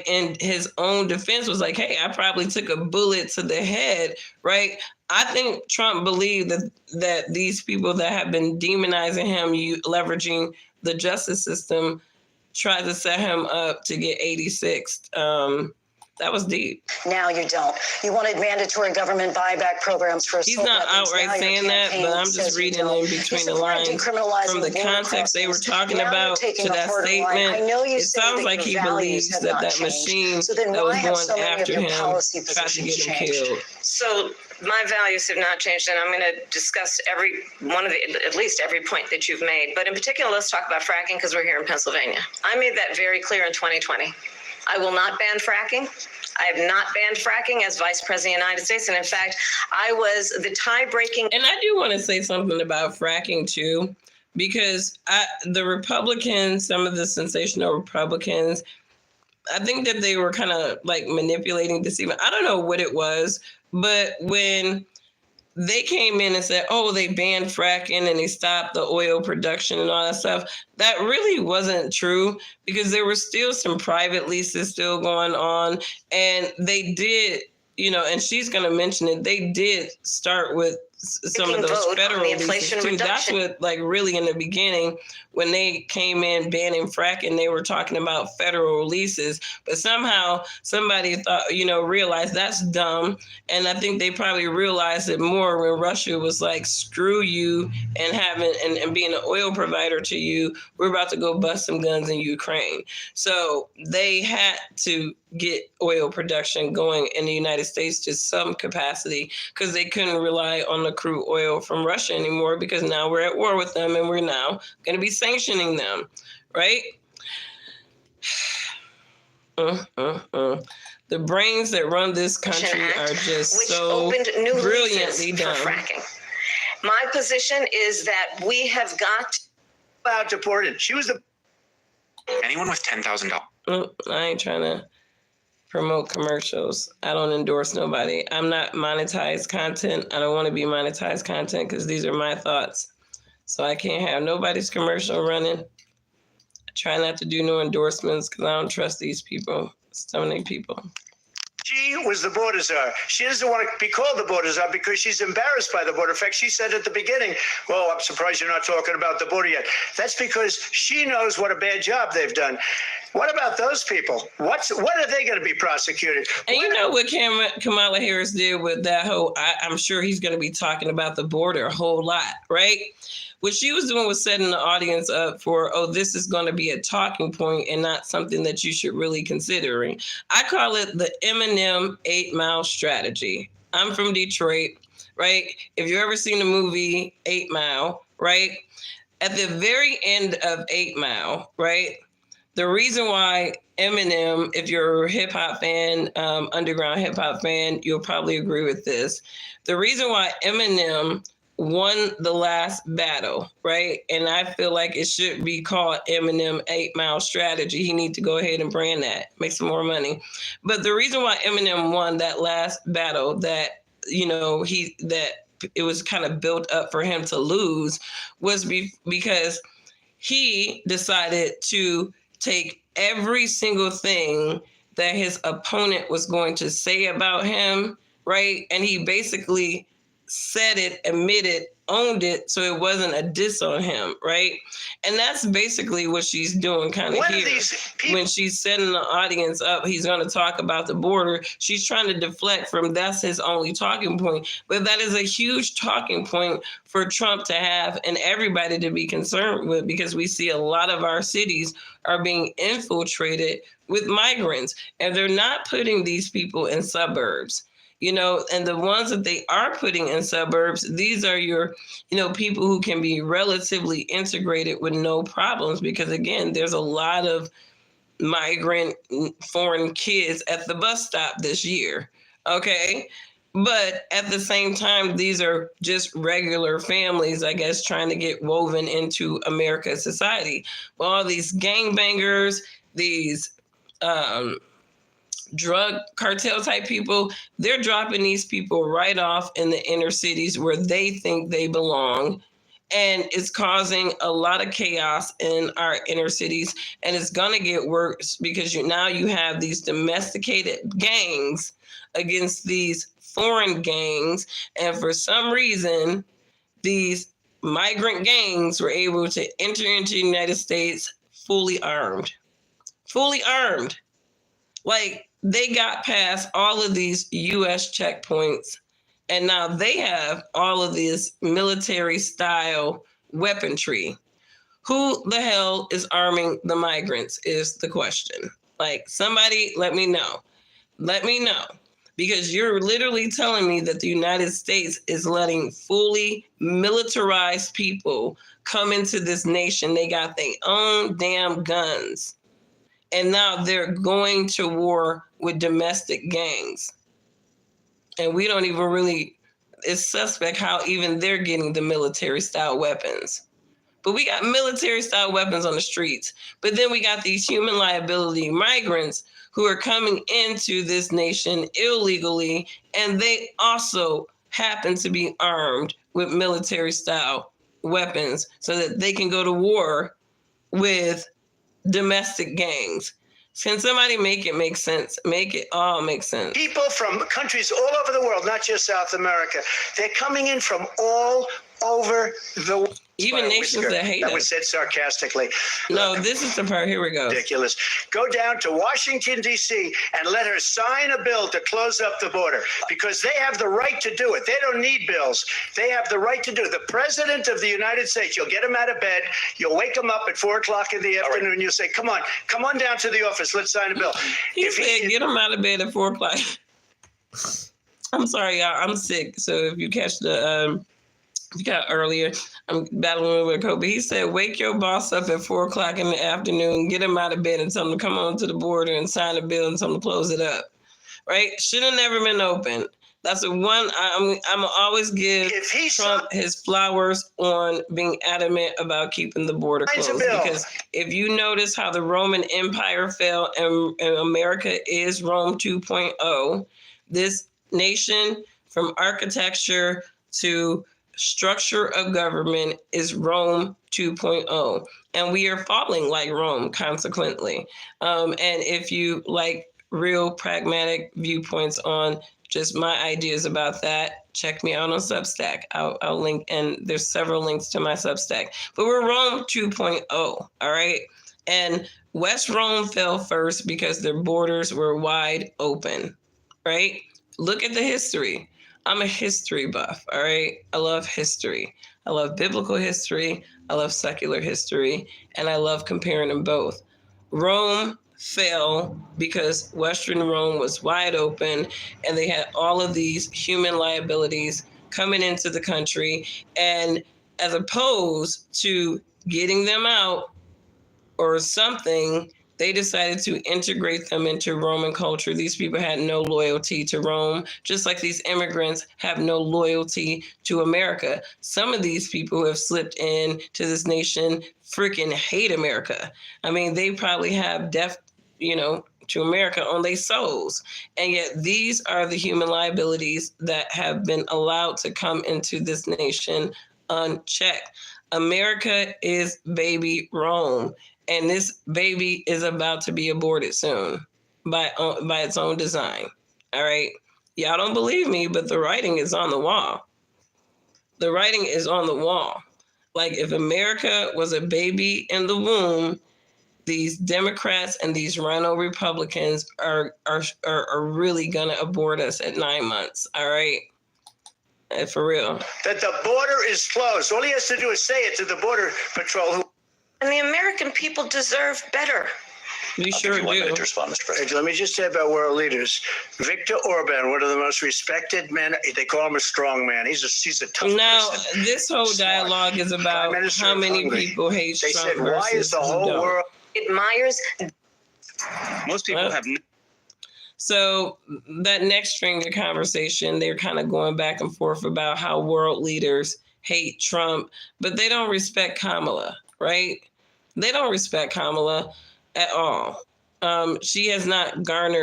in his own defense, was like, hey, I probably took a bullet to the head, right? I think Trump believed that these people that have been demonizing him, leveraging the justice system, tried to set him up to get 86th. That was deep. Now you don't. You wanted mandatory government buyback programs for assault He's not weapons. outright saying that, but I'm just reading in between the lines from the context they were talking about to that statement. I know you it sounds like he believes that that machine that was going after him tried to get him killed. So my values have not changed, and I'm going to discuss every one of the, at least every point that you've made. But in particular, let's talk about fracking because we're here in Pennsylvania. I made that very clear in 2020. I will not ban fracking. I have not banned fracking as Vice President of the United States. And in fact, I was the tie-breaking. And I do want to say something about fracking, too, because the Republicans, some of the sensational Republicans, I think that they were kind of like manipulating, deceiving. I don't know what it was, but when they came in and said, oh, they banned fracking and they stopped the oil production and all that stuff, that really wasn't true because there were still some private leases still going on. And they did, and she's going to mention it, they did start with some of those federal leases too. That's what, like, really in the beginning, when they came in banning fracking, they were talking about federal leases. But somehow somebody thought, realized that's dumb. And I think they probably realized it more when Russia was like, screw you and having and being an oil provider to you. We're about to go bust some guns in Ukraine. So they had to get oil production going in the United States to some capacity because they couldn't rely on the crude oil from Russia anymore because now we're at war with them and we're now going to be sanctioning them, right? The brains that run this country are just so brilliantly done. My position is that we have got about deported. She was the anyone with $10,000. I ain't trying to promote commercials. I don't endorse nobody. I'm not monetized content. I don't want to be monetized content because these are my thoughts. So I can't have nobody's commercial running. I try not to do no endorsements because I don't trust these people. So many people. She was the border czar. She doesn't want to be called the border czar because she's embarrassed by the border. In fact, she said at the beginning, well, I'm surprised you're not talking about the border yet. That's because she knows what a bad job they've done. What about those people? What are they going to be prosecuted? And you know what Kamala Harris did with that whole, I'm sure he's going to be talking about the border a whole lot, right? What she was doing was setting the audience up for, oh, this is going to be a talking point and not something that you should really consider. I call it the Eminem 8 Mile strategy. I'm from Detroit, right? If you've ever seen the movie 8 Mile, right? At the very end of 8 Mile, right? The reason why Eminem, if you're a hip hop fan, underground hip hop fan, you'll probably agree with this. The reason why Eminem won the last battle, right? And I feel like it should be called Eminem 8 Mile strategy. He needs to go ahead and brand that, make some more money. But the reason why Eminem won that last battle that, it was kind of built up for him to lose was because he decided to take every single thing that his opponent was going to say about him, right? And he basically said it, admitted, owned it, so it wasn't a diss on him, right? And that's basically what she's doing kind of here. When she's setting the audience up, he's going to talk about the border. She's trying to deflect from that's his only talking point. But that is a huge talking point for Trump to have and everybody to be concerned with because we see a lot of our cities are being infiltrated with migrants and they're not putting these people in suburbs. And the ones that they are putting in suburbs, these are your, people who can be relatively integrated with no problems. Because again, there's a lot of migrant foreign kids at the bus stop this year. Okay. But at the same time, these are just regular families, I guess, trying to get woven into America's society. Well, all these gangbangers, these, drug cartel type people, they're dropping these people right off in the inner cities where they think they belong. And it's causing a lot of chaos in our inner cities. And it's going to get worse because now you have these domesticated gangs against these foreign gangs. And for some reason, these migrant gangs were able to enter into the United States fully armed. Like, they got past all of these U.S. checkpoints, and now they have all of this military-style weaponry. Who the hell is arming the migrants is the question. Like, somebody let me know. Let me know. Because you're literally telling me that the United States is letting fully militarized people come into this nation. They got their own damn guns. And now they're going to war with domestic gangs. And we don't even really, it's suspect how even they're getting the military style weapons. But we got military style weapons on the streets. But then we got these human liability migrants who are coming into this nation illegally, and they also happen to be armed with military style weapons so that they can go to war with domestic gangs. Can somebody make it make sense? Make it all make sense. People from countries all over the world, not just South America, they're coming in from all over the world. Even nations that hate us. That was said sarcastically. No, this is the part. Here we go. Ridiculous. Go down to Washington, D.C. and let her sign a bill to close up the border because they have the right to do it. They don't need bills. They have the right to do it. The president of the United States, you'll get him out of bed. You'll wake him up at 4 o'clock in the afternoon. Right. You'll say, come on down to the office. Let's sign a bill. He said, get him out of bed at 4 o'clock. I'm sorry, y'all. I'm sick. So if you catch the... you got earlier, I'm battling with Kobe. He said, wake your boss up at 4 o'clock in the afternoon, get him out of bed and tell him to come on to the border and sign a bill and tell him to close it up. Right? Should have never been open. That's the one I'm always give Trump his flowers on being adamant about keeping the border closed. Because if you notice how the Roman Empire fell and America is Rome 2.0, this nation from architecture to structure of government is Rome 2.0, and we are falling like Rome consequently. And if you like real pragmatic viewpoints on just my ideas about that, check me out on Substack. I'll link, and there's several links to my Substack. But we're Rome 2.0, all right? And West Rome fell first because their borders were wide open, right? Look at the history. I'm a history buff, all right? I love history. I love biblical history. I love secular history. And I love comparing them both. Rome fell because Western Rome was wide open and they had all of these human liabilities coming into the country. And as opposed to getting them out or something, they decided to integrate them into Roman culture. These people had no loyalty to Rome, just like these immigrants have no loyalty to America. Some of these people who have slipped in to this nation freaking hate America. I mean, they probably have death, to America on their souls. And yet these are the human liabilities that have been allowed to come into this nation unchecked. America is baby Rome. And this baby is about to be aborted soon by its own design. All right. Y'all don't believe me, but the writing is on the wall. The writing is on the wall. Like, if America was a baby in the womb, these Democrats and these rhino Republicans are really going to abort us at 9 months. All right. For real. That the border is closed. All he has to do is say it to the Border Patrol. And the American people deserve better. You sure do. 1 minute to respond, Mr. President. Let me just say about world leaders. Viktor Orban, one of the most respected men. They call him a strong man. He's a tough now, person. This whole dialogue is about how many people hate Trump. They said, why is the whole world admires? Most people have. So that next string of conversation, they're kind of going back and forth about how world leaders hate Trump, but they don't respect Kamala, right? They don't respect Kamala at all. She has not done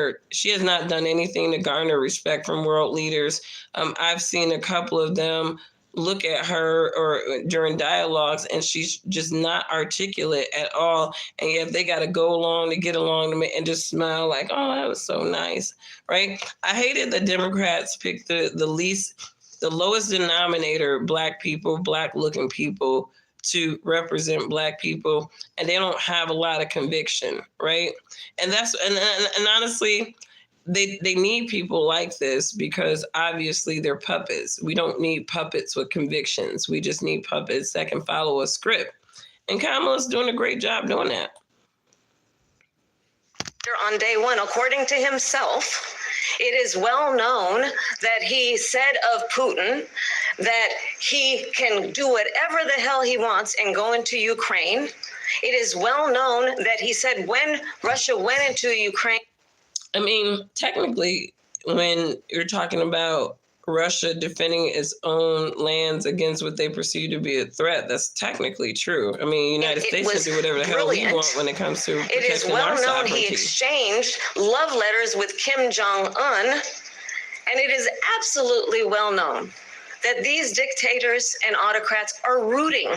anything to garner respect from world leaders. I've seen a couple of them look at her or during dialogues, and she's just not articulate at all. And yet they got to go along to get along and just smile like, oh, that was so nice, right? I hated the Democrats picked the lowest denominator, Black people, Black looking people, to represent Black people, and they don't have a lot of conviction, right? And and honestly, they need people like this because obviously they're puppets. We don't need puppets with convictions. We just need puppets that can follow a script. And Kamala's doing a great job doing that. On day one, according to himself, it is well known that he said of Putin that he can do whatever the hell he wants and go into Ukraine. It is well known that he said when Russia went into Ukraine. I mean, technically, when you're talking about Russia defending its own lands against what they perceive to be a threat, that's technically true. I mean, the United States can do whatever the hell we want when it comes to protecting our sovereignty. It is well known he exchanged love letters with Kim Jong-un, and it is absolutely well known that these dictators and autocrats are rooting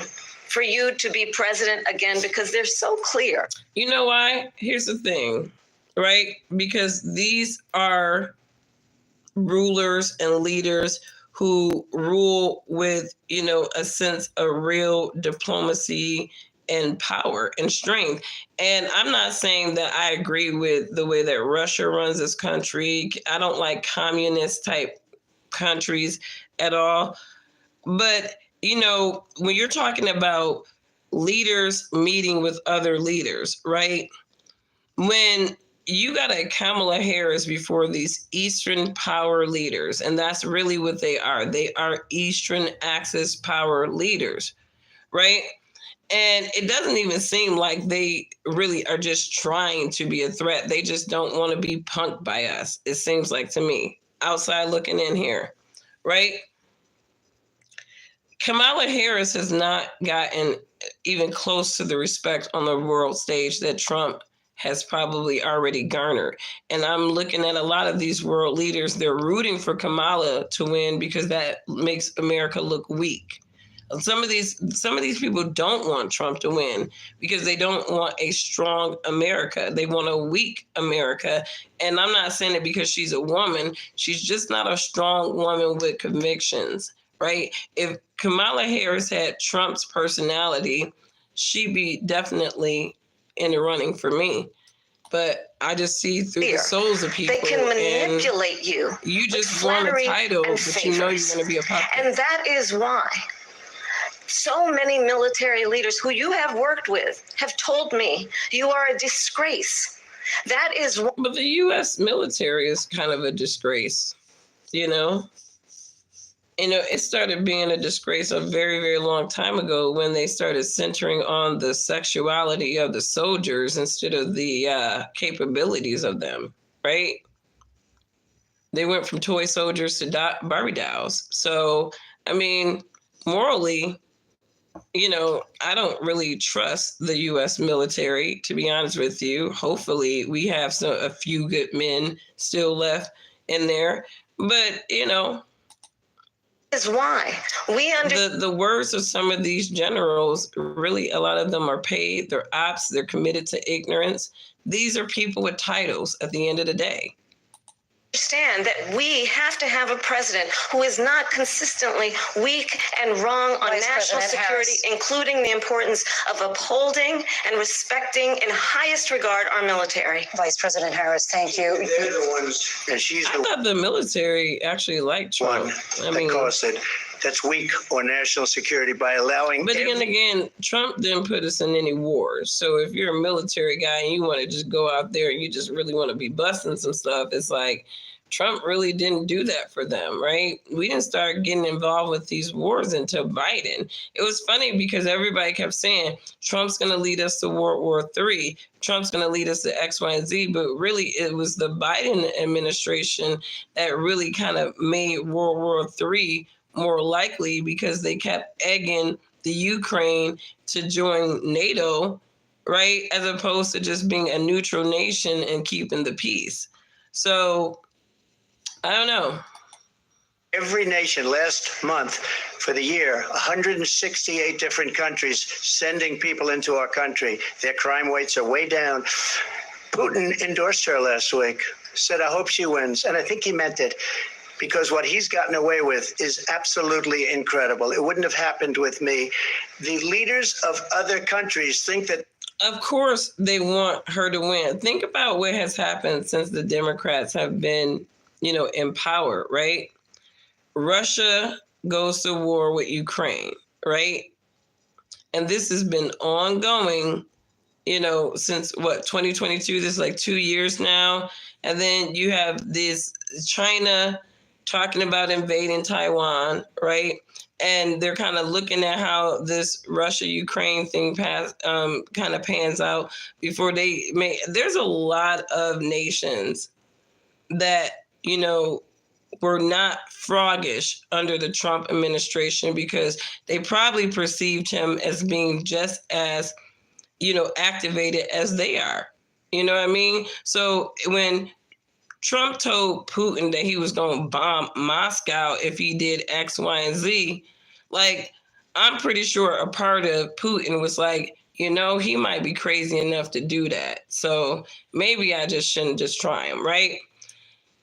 for you to be president again because they're so clear. You know why? Here's the thing, right? Because these are rulers and leaders who rule with, a sense of real diplomacy and power and strength. And I'm not saying that I agree with the way that Russia runs this country. I don't like communist type countries at all. But, when you're talking about leaders meeting with other leaders, right? When you got a Kamala Harris before these Eastern power leaders, and that's really what they are. They are Eastern Axis power leaders, right? And it doesn't even seem like they really are just trying to be a threat. They just don't want to be punked by us, it seems like to me, outside looking in here, right? Kamala Harris has not gotten even close to the respect on the world stage that Trump has probably already garnered. And I'm looking at a lot of these world leaders, they're rooting for Kamala to win because that makes America look weak. Some of these people don't want Trump to win because they don't want a strong America. They want a weak America. And I'm not saying it because she's a woman. She's just not a strong woman with convictions, right? If Kamala Harris had Trump's personality, she'd be definitely in the running for me. But I just see through the souls of people. They can manipulate you. You just want a title, but you know you're going to be a puppet. And that is why so many military leaders who you have worked with have told me you are a disgrace. That is. But the U.S. military is kind of a disgrace, it started being a disgrace a very, very long time ago when they started centering on the sexuality of the soldiers instead of the capabilities of them, right? They went from toy soldiers to Barbie dolls. So, I mean, morally, I don't really trust the U.S. military, to be honest with you. Hopefully, we have a few good men still left in there. But, is why we understand the words of some of these generals, really a lot of them are paid, they're ops, they're committed to ignorance. These are people with titles at the end of the day. That we have to have a president who is not consistently weak and wrong on national security, including the importance of upholding and respecting in highest regard our military. Vice President Harris, thank you. They're the ones, and she's the I thought the military actually liked Trump. Because that's weak on national security by allowing. But again, Trump didn't put us in any wars. So if you're a military guy and you want to just go out there and you just really want to be busting some stuff, it's like Trump really didn't do that for them, right? We didn't start getting involved with these wars until Biden. It was funny because everybody kept saying Trump's going to lead us to World War III. Trump's going to lead us to X, Y, and Z. But really, it was the Biden administration that really kind of made World War III more likely because they kept egging the Ukraine to join NATO, right? As opposed to just being a neutral nation and keeping the peace. So I don't know. Every nation last month for the year, 168 different countries sending people into our country. Their crime rates are way down. Putin endorsed her last week, said, I hope she wins. And I think he meant it. because what he's gotten away with is absolutely incredible. It wouldn't have happened with me. The leaders of other countries think that. Of course, they want her to win. Think about what has happened since the Democrats have been, in power, right? Russia goes to war with Ukraine, right? And this has been ongoing, since 2022, this is like 2 years now. And then you have this China talking about invading Taiwan, right? And they're kind of looking at how this Russia-Ukraine thing kind of pans out before they may. There's a lot of nations that, were not froggish under the Trump administration because they probably perceived him as being just as, activated as they are. You know what I mean? So when Trump told Putin that he was going to bomb Moscow if he did X, Y, and Z, I'm pretty sure a part of Putin was like, he might be crazy enough to do that. So maybe I just shouldn't just try him, right?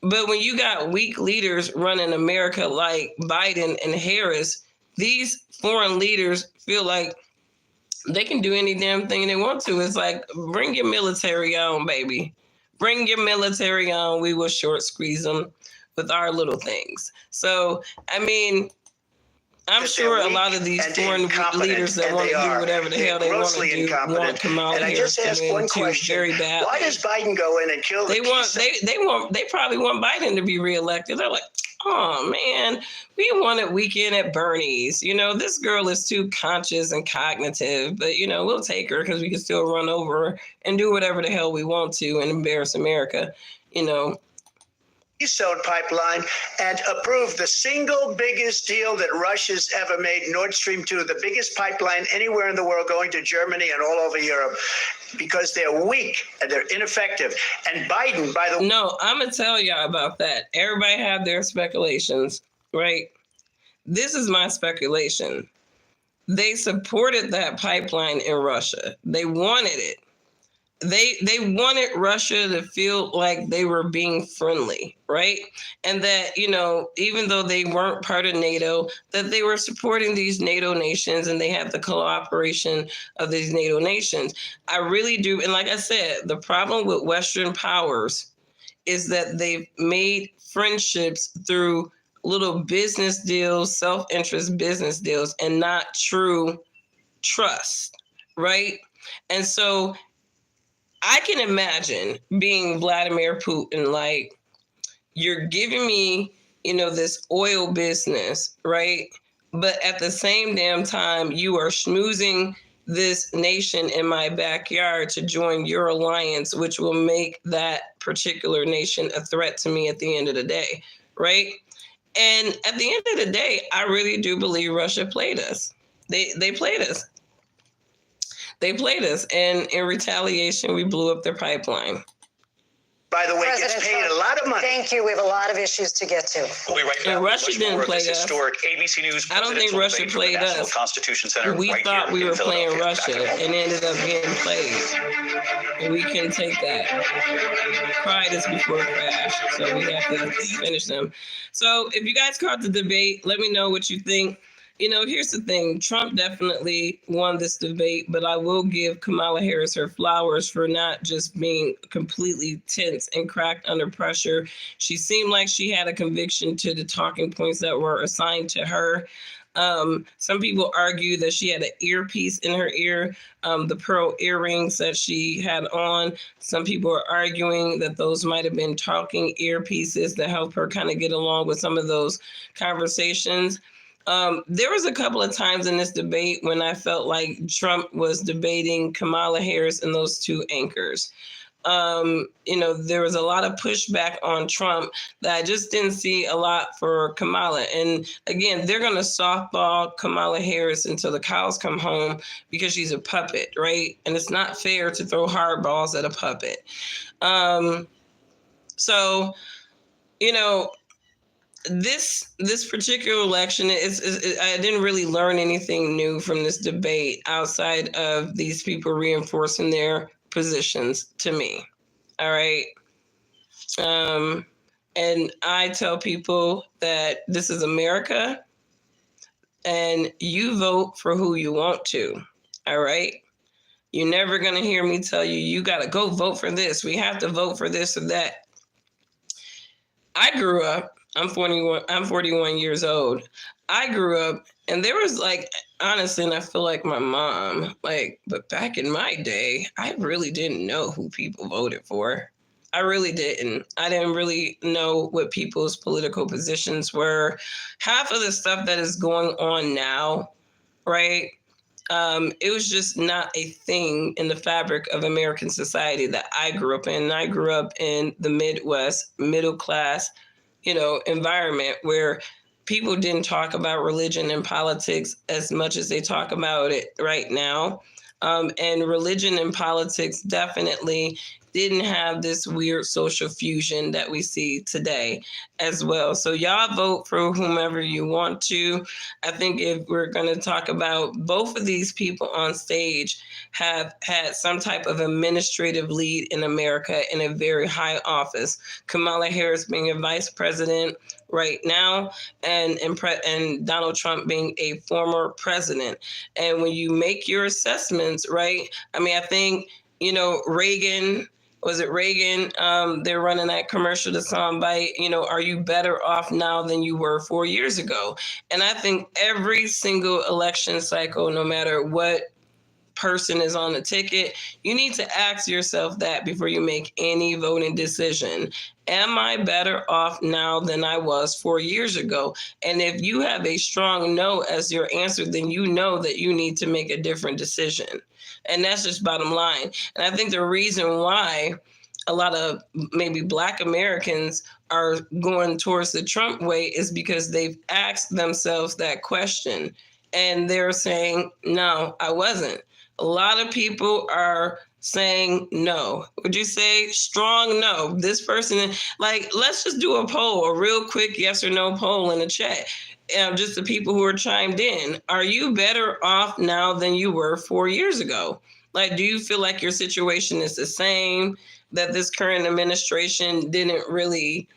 But when you got weak leaders running America like Biden and Harris, these foreign leaders feel like they can do any damn thing they want to. It's like, bring your military on, baby. Bring your military on. We will short squeeze them with our little things. So, I'm sure a lot of these foreign leaders that want to do whatever the hell they want to do want Kamala Harris to win too very badly. Why does Biden go in and kill They probably want Biden to be reelected. They're like, oh man, we wanted Weekend at Bernie's. This girl is too conscious and cognitive, but we'll take her because we can still run over her and do whatever the hell we want to and embarrass America. Keystone Pipeline and approved the single biggest deal that Russia's ever made, Nord Stream 2, the biggest pipeline anywhere in the world going to Germany and all over Europe because they're weak and they're ineffective. And Biden, by the way. No, I'm going to tell y'all about that. Everybody have their speculations, right? This is my speculation. They supported that pipeline in Russia. They wanted it. They wanted Russia to feel like they were being friendly, right? And that, even though they weren't part of NATO, that they were supporting these NATO nations and they had the cooperation of these NATO nations. I really do. And like I said, the problem with Western powers is that they've made friendships through little business deals, self-interest business deals, and not true trust, right? And so I can imagine being Vladimir Putin, like, you're giving me, this oil business, right? But at the same damn time, you are schmoozing this nation in my backyard to join your alliance, which will make that particular nation a threat to me at the end of the day, right? And at the end of the day, I really do believe Russia played us. They played us. They played us, and in retaliation, we blew up their pipeline. By the way, gets paid a lot of money. Thank you. We have a lot of issues to get to. We'll be right back. And Russia didn't play us. Historic ABC News. I don't think Russia played us. Constitution Center. We thought we were playing Russia and ended up getting played. And we can take that. Pride is before crash, so we have to finish them. So if you guys caught the debate, let me know what you think. Here's the thing. Trump definitely won this debate, but I will give Kamala Harris her flowers for not just being completely tense and cracked under pressure. She seemed like she had a conviction to the talking points that were assigned to her. Some people argue that she had an earpiece in her ear, the pearl earrings that she had on. Some people are arguing that those might have been talking earpieces that helped her kind of get along with some of those conversations. There was a couple of times in this debate when I felt like Trump was debating Kamala Harris and those two anchors. There was a lot of pushback on Trump that I just didn't see a lot for Kamala. And again, they're going to softball Kamala Harris until the cows come home because she's a puppet, right? And it's not fair to throw hard balls at a puppet. This particular election is I didn't really learn anything new from this debate outside of these people reinforcing their positions to me. All right. And I tell people that this is America and you vote for who you want to. All right. You're never going to hear me tell you, you got to go vote for this. We have to vote for this or that. I grew up, I'm 41 years old. I grew up and there was like, honestly, and I feel like my mom, but back in my day, I really didn't know who people voted for. I really didn't. I didn't really know what people's political positions were. Half of the stuff that is going on now, right? It was just not a thing in the fabric of American society that I grew up in. I grew up in the Midwest, middle class, environment where people didn't talk about religion and politics as much as they talk about it right now. And religion and politics definitely didn't have this weird social fusion that we see today as well. So y'all vote for whomever you want to. I think if we're going to talk about both of these people on stage have had some type of administrative lead in America in a very high office. Kamala Harris being a vice president right now and Donald Trump being a former president. And when you make your assessments, right? I mean, I think, Reagan, was it Reagan? They're running that commercial to soundbite, are you better off now than you were 4 years ago? And I think every single election cycle, no matter what person is on the ticket, you need to ask yourself that before you make any voting decision. Am I better off now than I was 4 years ago? And if you have a strong no as your answer, then you know that you need to make a different decision. And that's just bottom line. And I think the reason why a lot of maybe Black Americans are going towards the Trump way is because they've asked themselves that question. And they're saying, no, I wasn't. A lot of people are saying no. Would you say strong no? This person, let's just do a poll, a real quick yes or no poll in the chat. Just the people who are chimed in. Are you better off now than you were 4 years ago? Do you feel like your situation is the same, that this current administration didn't really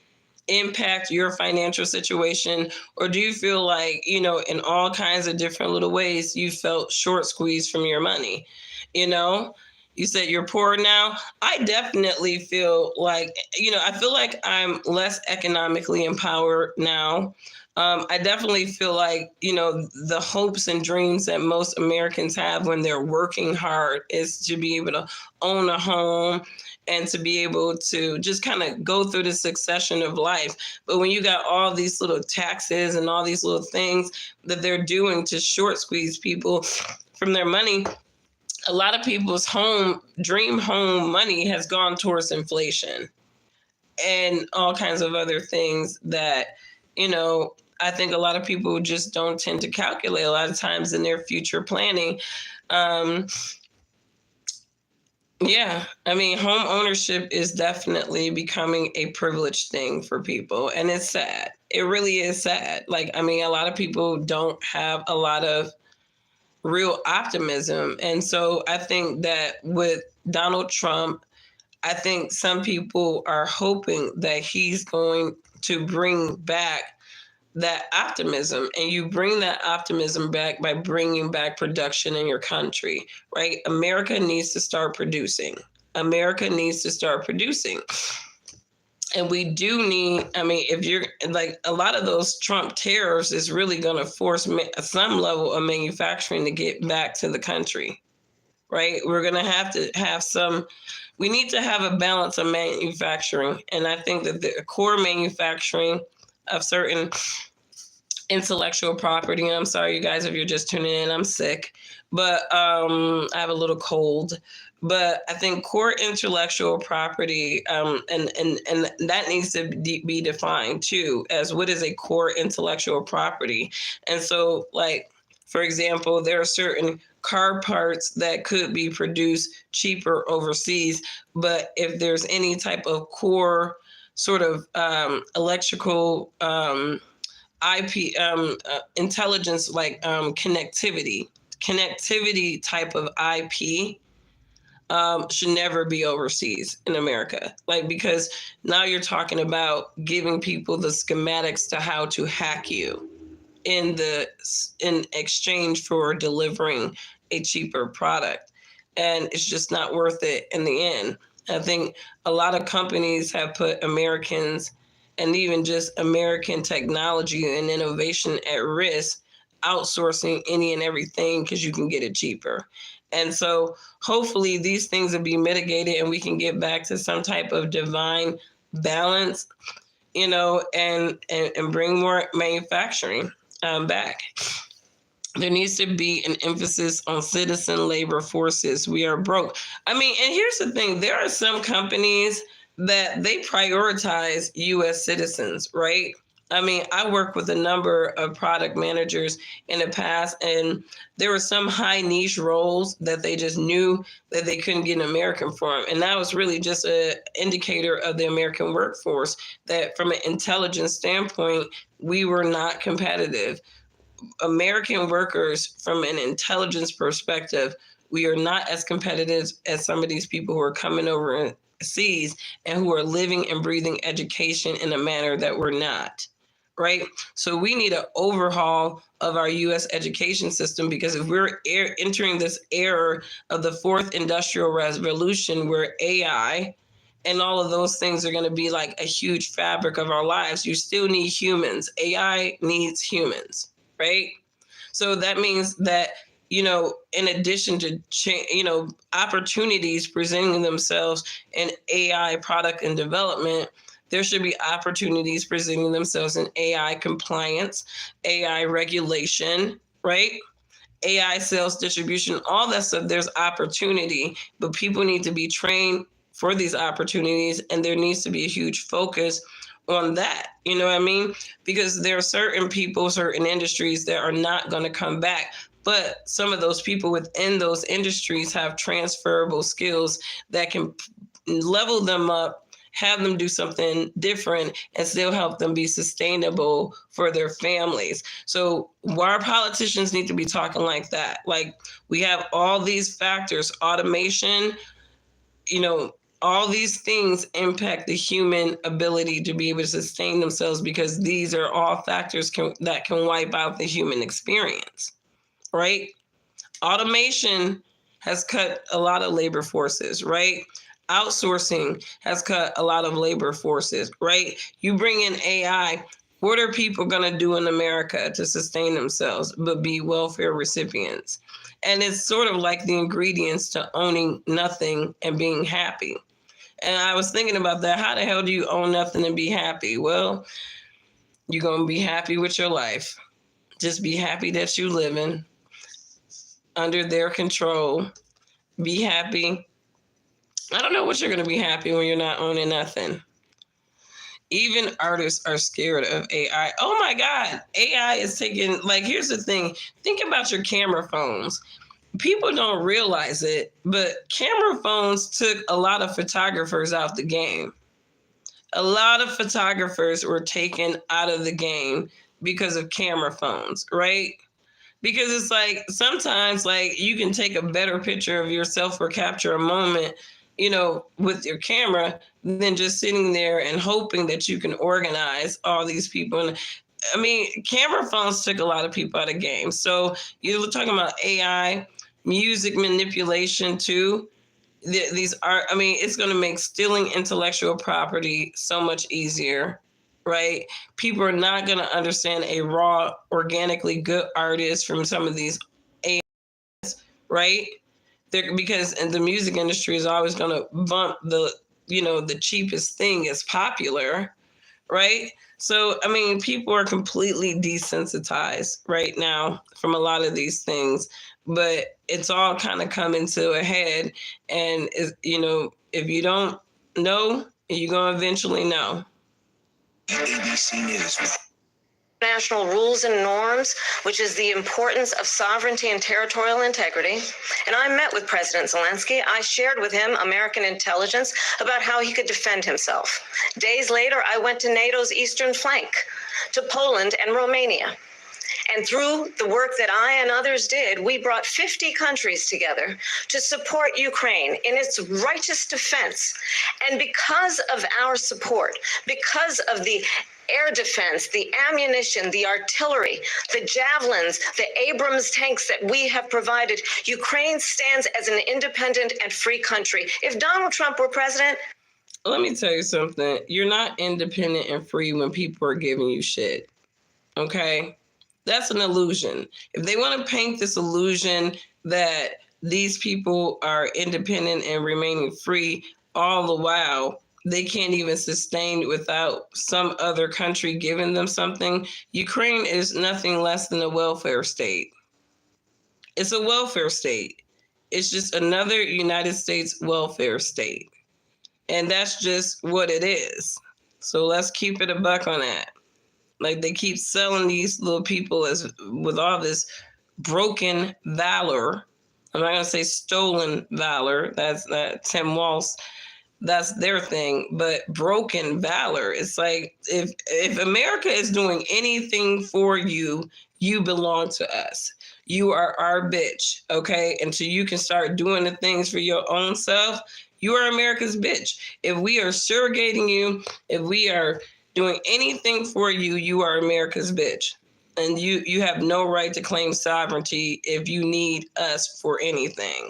impact your financial situation? Or do you feel like, in all kinds of different little ways, you felt short squeezed from your money? You said you're poor now. I definitely feel like, I feel like I'm less economically empowered now. I definitely feel like, the hopes and dreams that most Americans have when they're working hard is to be able to own a home and to be able to just kind of go through the succession of life. But when you got all these little taxes and all these little things that they're doing to short squeeze people from their money, a lot of people's dream home money has gone towards inflation and all kinds of other things that, I think a lot of people just don't tend to calculate a lot of times in their future planning. Yeah, I mean, home ownership is definitely becoming a privileged thing for people. And it's sad. It really is sad. A lot of people don't have a lot of real optimism. And so I think that with Donald Trump, I think some people are hoping that he's going to bring back that optimism, and you bring that optimism back by bringing back production in your country, right? America needs to start producing. America needs to start producing. And we do need, if you're a lot of those Trump tariffs is really going to force some level of manufacturing to get back to the country, right? We're going to have we need to have a balance of manufacturing. And I think that the core manufacturing of certain intellectual property, and I'm sorry, you guys, if you're just tuning in, I'm sick, but I have a little cold. But I think core intellectual property, and that needs to be defined too, as what is a core intellectual property. And so, for example, there are certain car parts that could be produced cheaper overseas, but if there's any type of core sort of electrical IP intelligence, connectivity type of IP, should never be overseas in America. Like, because now you're talking about giving people the schematics to how to hack you in exchange for delivering a cheaper product. And it's just not worth it in the end. I think a lot of companies have put Americans and even just American technology and innovation at risk, outsourcing any and everything because you can get it cheaper. And so hopefully these things will be mitigated and we can get back to some type of divine balance, you know, and bring more manufacturing back. There needs to be an emphasis on citizen labor forces. We are broke. I mean, and here's the thing. There are some companies that they prioritize U.S. citizens, right? I mean, I worked with a number of product managers in the past, and there were some high niche roles that they just knew that they couldn't get an American for them. And that was really just an indicator of the American workforce, that from an intelligence standpoint, we were not competitive. American workers, from an intelligence perspective, we are not as competitive as some of these people who are coming overseas and who are living and breathing education in a manner that we're not, right? So we need an overhaul of our U.S. education system, because if we're entering this era of the fourth industrial revolution where AI and all of those things are going to be like a huge fabric of our lives, you still need humans. AI needs humans. Right? So that means that, you know, in addition to, opportunities presenting themselves in AI product and development, there should be opportunities presenting themselves in AI compliance, AI regulation, right? AI sales distribution, all that stuff. There's opportunity, but people need to be trained for these opportunities, and there needs to be a huge focus on that, you know what I mean? Because there are certain people, certain industries that are not going to come back, but some of those people within those industries have transferable skills that can level them up, have them do something different, and still help them be sustainable for their families. So our politicians need to be talking like that. Like, we have all these factors, automation, all these things impact the human ability to be able to sustain themselves, because these are all factors that can wipe out the human experience, right? Automation has cut a lot of labor forces, right? Outsourcing has cut a lot of labor forces, right? You bring in AI, what are people going to do in America to sustain themselves but be welfare recipients? And it's sort of like the ingredients to owning nothing and being happy. And I was thinking about that. How the hell do you own nothing and be happy? Well, you're going to be happy with your life. Just be happy that you're living under their control. Be happy. I don't know what you're going to be happy when you're not owning nothing. Even artists are scared of AI. Oh my God. AI is taking, like, here's the thing. Think about your camera phones. People don't realize it, but camera phones took a lot of photographers out the game. A lot of photographers were taken out of the game because of camera phones, right? Because it's like, sometimes, like, you can take a better picture of yourself or capture a moment, with your camera than just sitting there and hoping that you can organize all these people. And I mean, camera phones took a lot of people out of the game. So you're talking about AI, music manipulation too. These are, I mean, it's going to make stealing intellectual property so much easier, right? People are not going to understand a raw, organically good artist from some of these AIs, right? Because the music industry is always going to bump the cheapest thing as popular, right? So, I mean, people are completely desensitized right now from a lot of these things, but it's all kind of coming to a head. And, if you don't know, you're going to eventually know. ABC News. National rules and norms, which is the importance of sovereignty and territorial integrity. And I met with President Zelensky. I shared with him American intelligence about how he could defend himself. Days later, I went to NATO's eastern flank, to Poland and Romania. And through the work that I and others did, we brought 50 countries together to support Ukraine in its righteous defense. And because of our support, because of the air defense, the ammunition, the artillery, the javelins, the Abrams tanks that we have provided, Ukraine stands as an independent and free country. If Donald Trump were president, let me tell you something. You're not independent and free when people are giving you shit. Okay? That's an illusion. If they want to paint this illusion that these people are independent and remaining free all the while, they can't even sustain without some other country giving them something. Ukraine is nothing less than a welfare state. It's a welfare state. It's just another United States welfare state. And that's just what it is. So let's keep it a buck on that. Like, they keep selling these little people as with all this broken valor. I'm not going to say stolen valor. That's Tim Walz. That's their thing. But broken valor. It's like, if America is doing anything for you, you belong to us. You are our bitch, okay? Until you can start doing the things for your own self, you are America's bitch. If we are surrogating you, if we are doing anything for you, you are America's bitch. And you have no right to claim sovereignty if you need us for anything.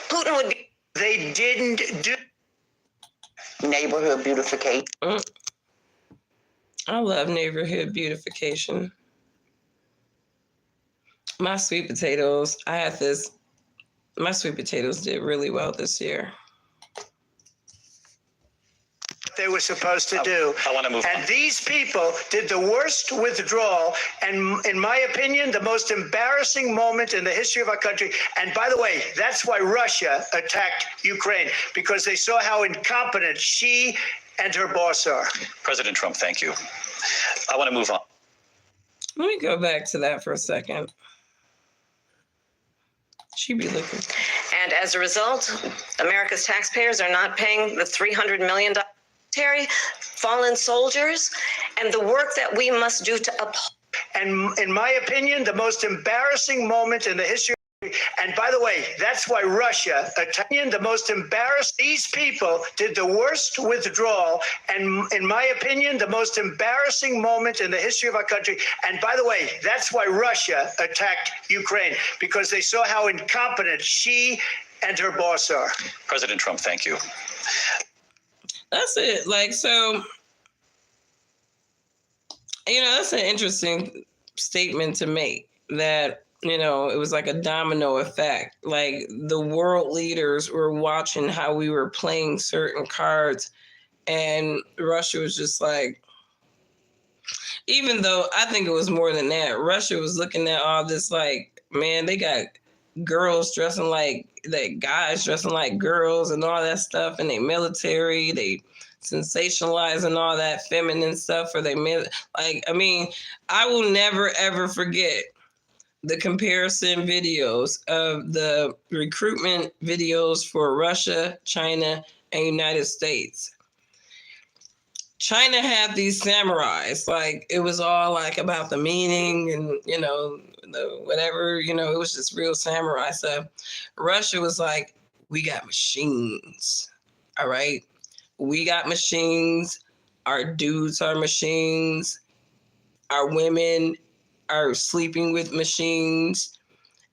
Putin would be. They didn't do neighborhood beautification. I love neighborhood beautification. My sweet potatoes, my sweet potatoes did really well this year. they were supposed to do. I want to move and on. These people did the worst withdrawal and, in my opinion, the most embarrassing moment in the history of our country. And by the way, that's why Russia attacked Ukraine, because they saw how incompetent she and her boss are. President Trump, thank you. I want to move on. Let me go back to that for a second. She be looking. And as a result, America's taxpayers are not paying the $300 million fallen soldiers and the work that we must do to uphold. And in my opinion, the most embarrassing moment in the history. And by the way, that's why Russia attacked. The most embarrassed. These people did the worst withdrawal. And in my opinion, the most embarrassing moment in the history of our country. And by the way, that's why Russia attacked Ukraine, because they saw how incompetent she and her boss are. President Trump, thank you. That's it. Like, so, you know, that's an interesting statement to make, that, you know, it was like a domino effect. Like, the world leaders were watching how we were playing certain cards, and Russia was just like, even though I think it was more than that, Russia was looking at all this like, man, they got girls dressing like guys dressing like girls and all that stuff, and they military, they sensationalizing all that feminine stuff for they like, I mean, I will never ever forget the comparison videos of the recruitment videos for Russia, China, and United States. China had these samurais, like, it was all like about the meaning and, you know, the whatever, you know, it was just real samurai stuff. Russia was like, we got machines, all right? We got machines, our dudes are machines, our women are sleeping with machines.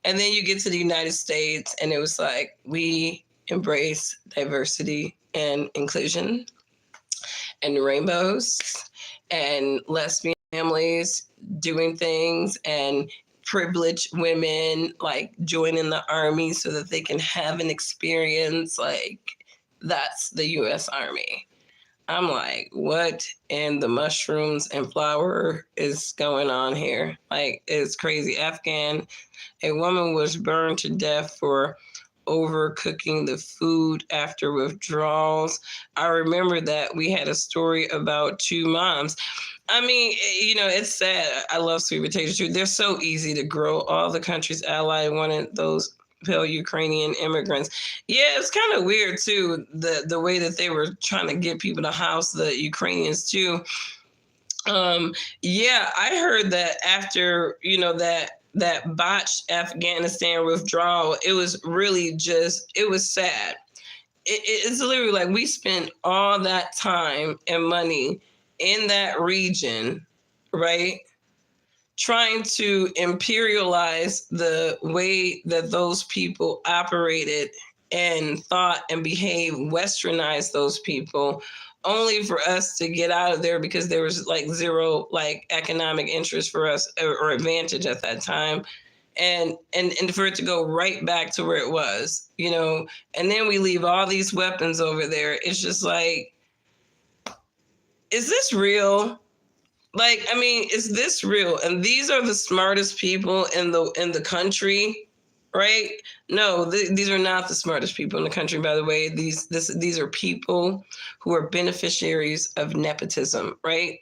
And then you get to the United States and it was like, we embrace diversity and inclusion and rainbows and lesbian families doing things and privileged women like joining the army so that they can have an experience. Like, that's the U.S. Army. I'm like, what in the mushrooms and flower is going on here? Like, it's crazy. A woman was burned to death for overcooking the food after withdrawals. I remember that we had a story about two moms. I mean, you know, it's sad. I love sweet potatoes too. They're so easy to grow. All the countries allied wanted those Ukrainian immigrants. Yeah, it's kind of weird too, the way that they were trying to get people to house the Ukrainians too. Yeah, I heard that after, that botched Afghanistan withdrawal, it was really it was sad. It's literally like we spent all that time and money in that region, right? Trying to imperialize the way that those people operated and thought and behaved, westernize those people, only for us to get out of there because there was like zero economic interest for us or advantage at that time. And for it to go right back to where it was, and then we leave all these weapons over there. It's just like, is this real? Is this real? And these are the smartest people in the country, right? No, these are not the smartest people in the country, by the way. These are people who are beneficiaries of nepotism, right?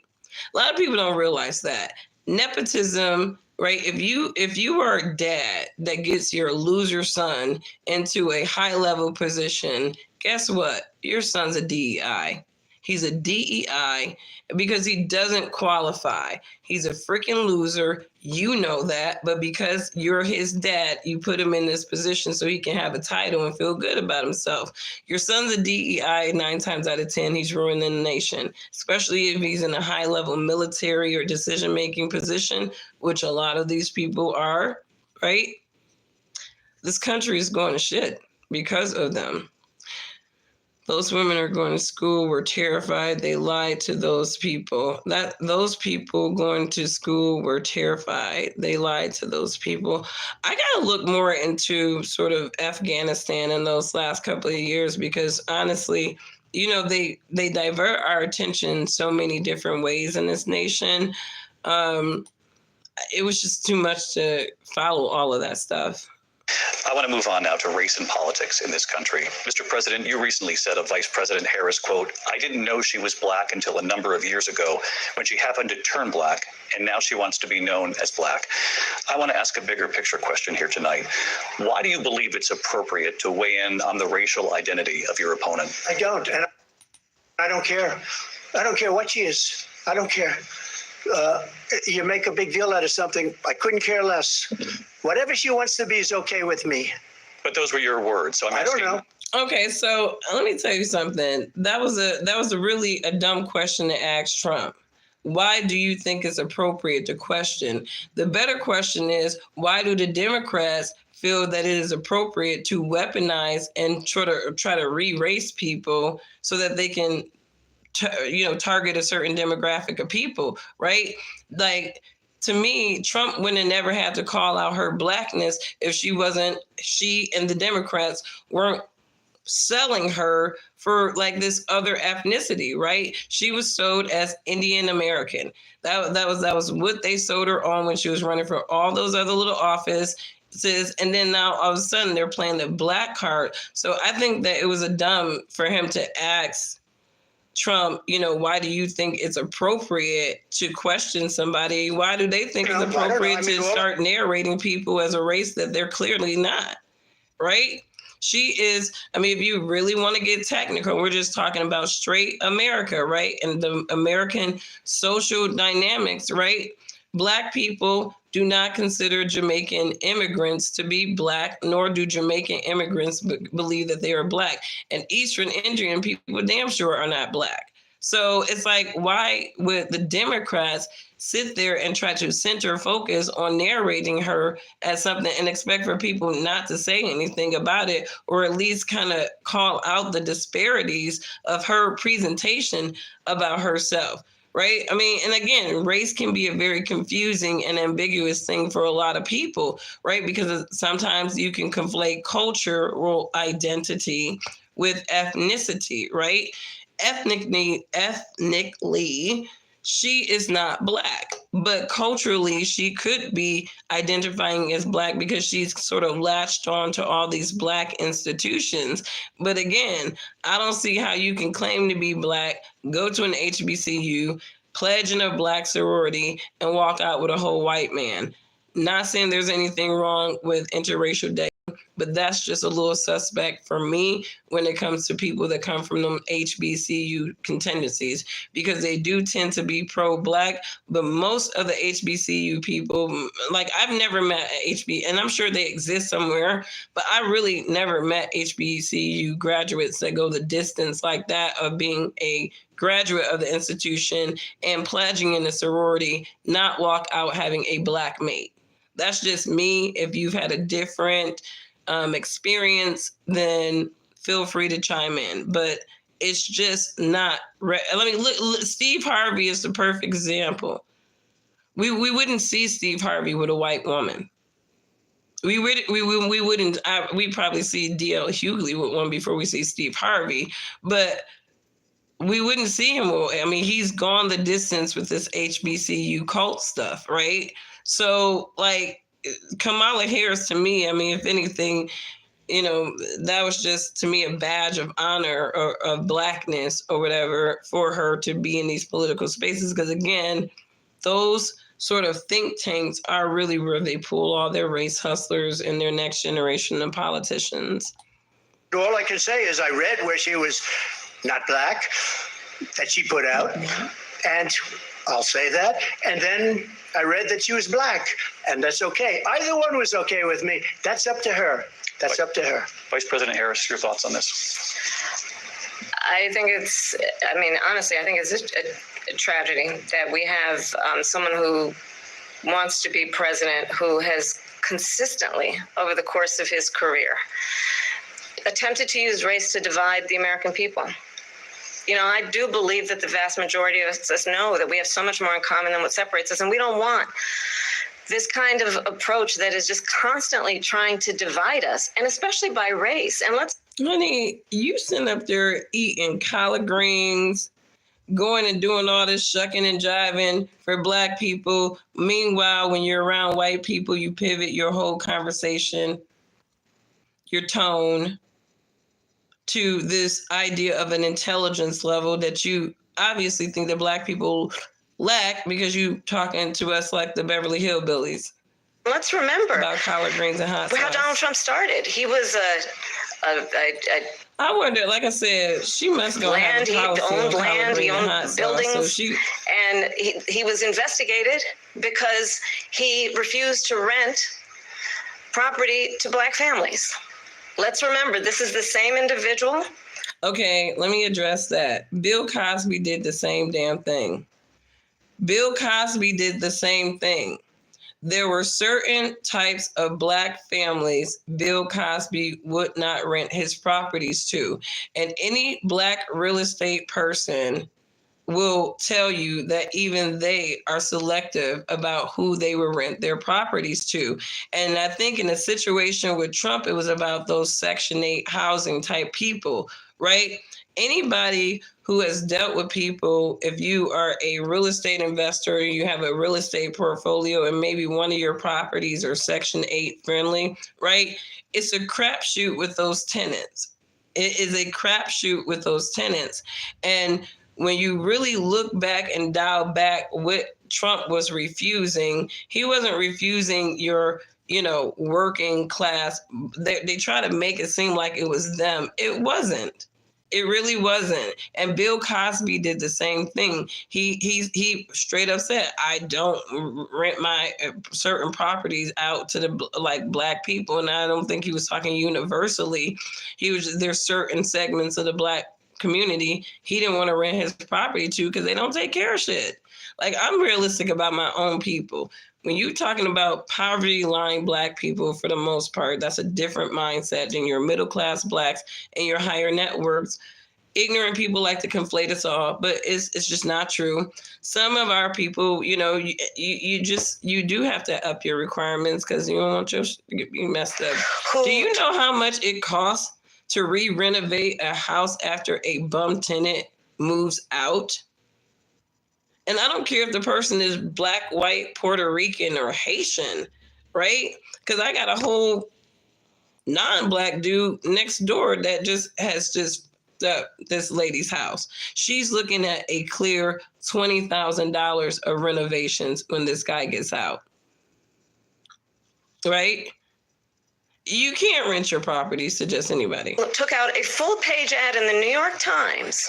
A lot of people don't realize that. Nepotism, right? If you are a dad that gets your loser son into a high level position, guess what? Your son's a DEI. He's a DEI because he doesn't qualify. He's a freaking loser. You know that, but because you're his dad, you put him in this position so he can have a title and feel good about himself. Your son's a DEI 9 times out of 10. He's ruining the nation, especially if he's in a high-level military or decision-making position, which a lot of these people are, right? This country is going to shit because of them. Those women are going to school were terrified. They lied to those people. Those people going to school were terrified. They lied to those people. I got to look more into sort of Afghanistan in those last couple of years because honestly, they divert our attention so many different ways in this nation. It was just too much to follow all of that stuff. I want to move on now to race and politics in this country. Mr. President, you recently said of Vice President Harris, quote, "I didn't know she was black until a number of years ago when she happened to turn black, and now she wants to be known as black." I want to ask a bigger picture question here tonight. Why do you believe it's appropriate to weigh in on the racial identity of your opponent? I don't, and I don't care. I don't care what she is. I don't care. You make a big deal out of something. I couldn't care less. Whatever she wants to be is okay with me. But those were your words, so I'm asking. I don't know. Okay, so let me tell you something. That was a really a dumb question to ask Trump. Why do you think it's appropriate to question? The better question is, why do the Democrats feel that it is appropriate to weaponize and try to re-race people so that they can target a certain demographic of people, right? Like, to me, Trump wouldn't have never had to call out her blackness if she and the Democrats weren't selling her for like this other ethnicity, right? She was sold as Indian American. That was what they sold her on when she was running for all those other little offices. And then now all of a sudden they're playing the black card. So I think that it was a dumb for him to ask Trump, why do you think it's appropriate to question somebody? Why do they think it's appropriate to start narrating people as a race that they're clearly not, right? She is, if you really want to get technical, we're just talking about straight America, right? And the American social dynamics, right? Black people do not consider Jamaican immigrants to be black, nor do Jamaican immigrants believe that they are black. And Eastern Indian people damn sure are not black. So it's like, why would the Democrats sit there and try to center focus on narrating her as something and expect for people not to say anything about it, or at least kind of call out the disparities of her presentation about herself? Right? And again, race can be a very confusing and ambiguous thing for a lot of people, right? Because sometimes you can conflate cultural identity with ethnicity, right? Ethnically, she is not black, but culturally, she could be identifying as black because she's sort of latched on to all these black institutions. But again, I don't see how you can claim to be black, go to an HBCU, pledge in a black sorority, and walk out with a whole white man. Not saying there's anything wrong with interracial dating, but that's just a little suspect for me when it comes to people that come from them HBCU contingencies, because they do tend to be pro-Black, but most of the HBCU people, like I've never met an and I'm sure they exist somewhere, but I really never met HBCU graduates that go the distance like that of being a graduate of the institution and pledging in a sorority, not walk out having a Black mate. That's just me. If you've had a different experience, then feel free to chime in. But it's just not. Look, Steve Harvey is the perfect example. We wouldn't see Steve Harvey with a white woman. We wouldn't. We'd probably see D.L. Hughley with one before we see Steve Harvey, but we wouldn't see him. I mean, he's gone the distance with this HBCU cult stuff, right? So, like, Kamala Harris, to me, I mean, if anything, you know, that was just, to me, a badge of honor or of Blackness or whatever for her to be in these political spaces. Because, again, those sort of think tanks are really where they pull all their race hustlers and their next generation of politicians. All I can say is I read where she was not Black, that she put out, and I'll say that. And then I read that she was Black, and that's okay. Either one was okay with me. That's up to her. That's up to her. Vice President Harris, your thoughts on this? I think it's, I mean, honestly, I think it's a tragedy that we have someone who wants to be president who has consistently, over the course of his career, attempted to use race to divide the American people. You know, I do believe that the vast majority of us know that we have so much more in common than what separates us, and we don't want this kind of approach that is just constantly trying to divide us, and especially by race. And Honey, you sitting up there eating collard greens, going and doing all this shucking and jiving for Black people. Meanwhile, when you're around white people, you pivot your whole conversation, your tone, to this idea of an intelligence level that you obviously think that Black people lack because you talking to us like the Beverly Hillbillies. Let's remember about collard greens and hot sauce. How Donald Trump started. He was I wonder, like I said, she must go have a policy on collard greens and hot sauce. And he was investigated because he refused to rent property to Black families. Let's remember, this is the same individual. Okay, let me address that. Bill Cosby did the same damn thing. Bill Cosby did the same thing. There were certain types of Black families Bill Cosby would not rent his properties to. And any Black real estate person will tell you that even they are selective about who they will rent their properties to. And I think in a situation with Trump, it was about those Section 8 housing type people, right? Anybody who has dealt with people, if you are a real estate investor, you have a real estate portfolio and maybe one of your properties are Section 8 friendly, right? It's a crapshoot with those tenants. It is a crapshoot with those tenants. And when you really look back and dial back what Trump was refusing, he wasn't refusing your, working class. They try to make it seem like it was them. It wasn't. It really wasn't. And Bill Cosby did the same thing. He straight up said, I don't rent my certain properties out to the Black people. And I don't think he was talking universally. There's certain segments of the Black community he didn't want to rent his property to because they don't take care of shit. Like, I'm realistic about my own people. When you're talking about poverty line Black people, for the most part, that's a different mindset than your middle class Blacks and your higher net worths. Ignorant people like to conflate us all, but it's just not true. Some of our people, you do have to up your requirements because you don't want your shit to be messed up. Do you know how much it costs to re-renovate a house after a bum tenant moves out? And I don't care if the person is Black, white, Puerto Rican, or Haitian, right? Because I got a whole non-Black dude next door that has this lady's house. She's looking at a clear $20,000 of renovations when this guy gets out, right? You can't rent your properties to just anybody. Took out a full-page ad in the New York Times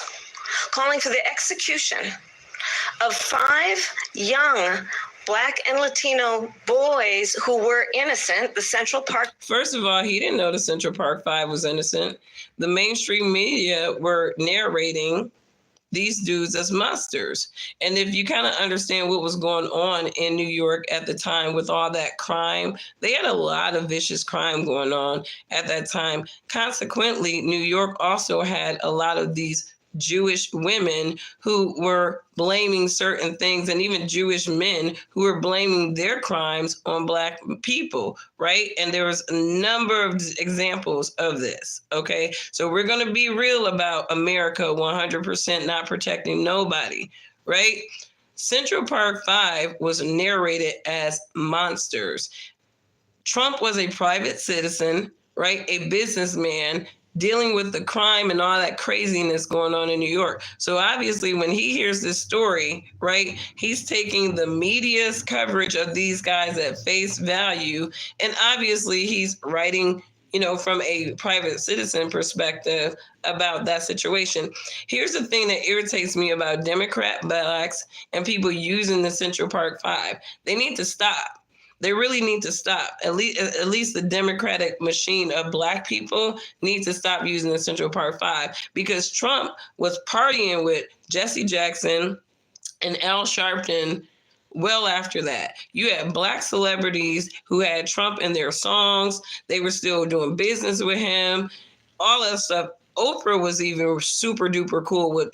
calling for the execution of 5 young Black and Latino boys who were innocent. The Central Park. First of all, he didn't know the Central Park 5 was innocent. The mainstream media were narrating these dudes as monsters. And if you kind of understand what was going on in New York at the time with all that crime, they had a lot of vicious crime going on at that time. Consequently, New York also had a lot of these Jewish women who were blaming certain things, and even Jewish men who were blaming their crimes on Black people, right? And there was a number of examples of this, okay? So we're going to be real about America 100% not protecting nobody, right? Central Park 5 was narrated as monsters. Trump was a private citizen, right? A businessman dealing with the crime and all that craziness going on in New York. So obviously when he hears this story, right, he's taking the media's coverage of these guys at face value. And obviously he's writing, you know, from a private citizen perspective about that situation. Here's the thing that irritates me about Democrat Blacks and people using the Central Park 5. They need to stop. They really need to stop. At least the Democratic machine of Black people needs to stop using the Central Park 5, because Trump was partying with Jesse Jackson and Al Sharpton well after that. You had Black celebrities who had Trump in their songs. They were still doing business with him, all that stuff. Oprah was even super duper cool with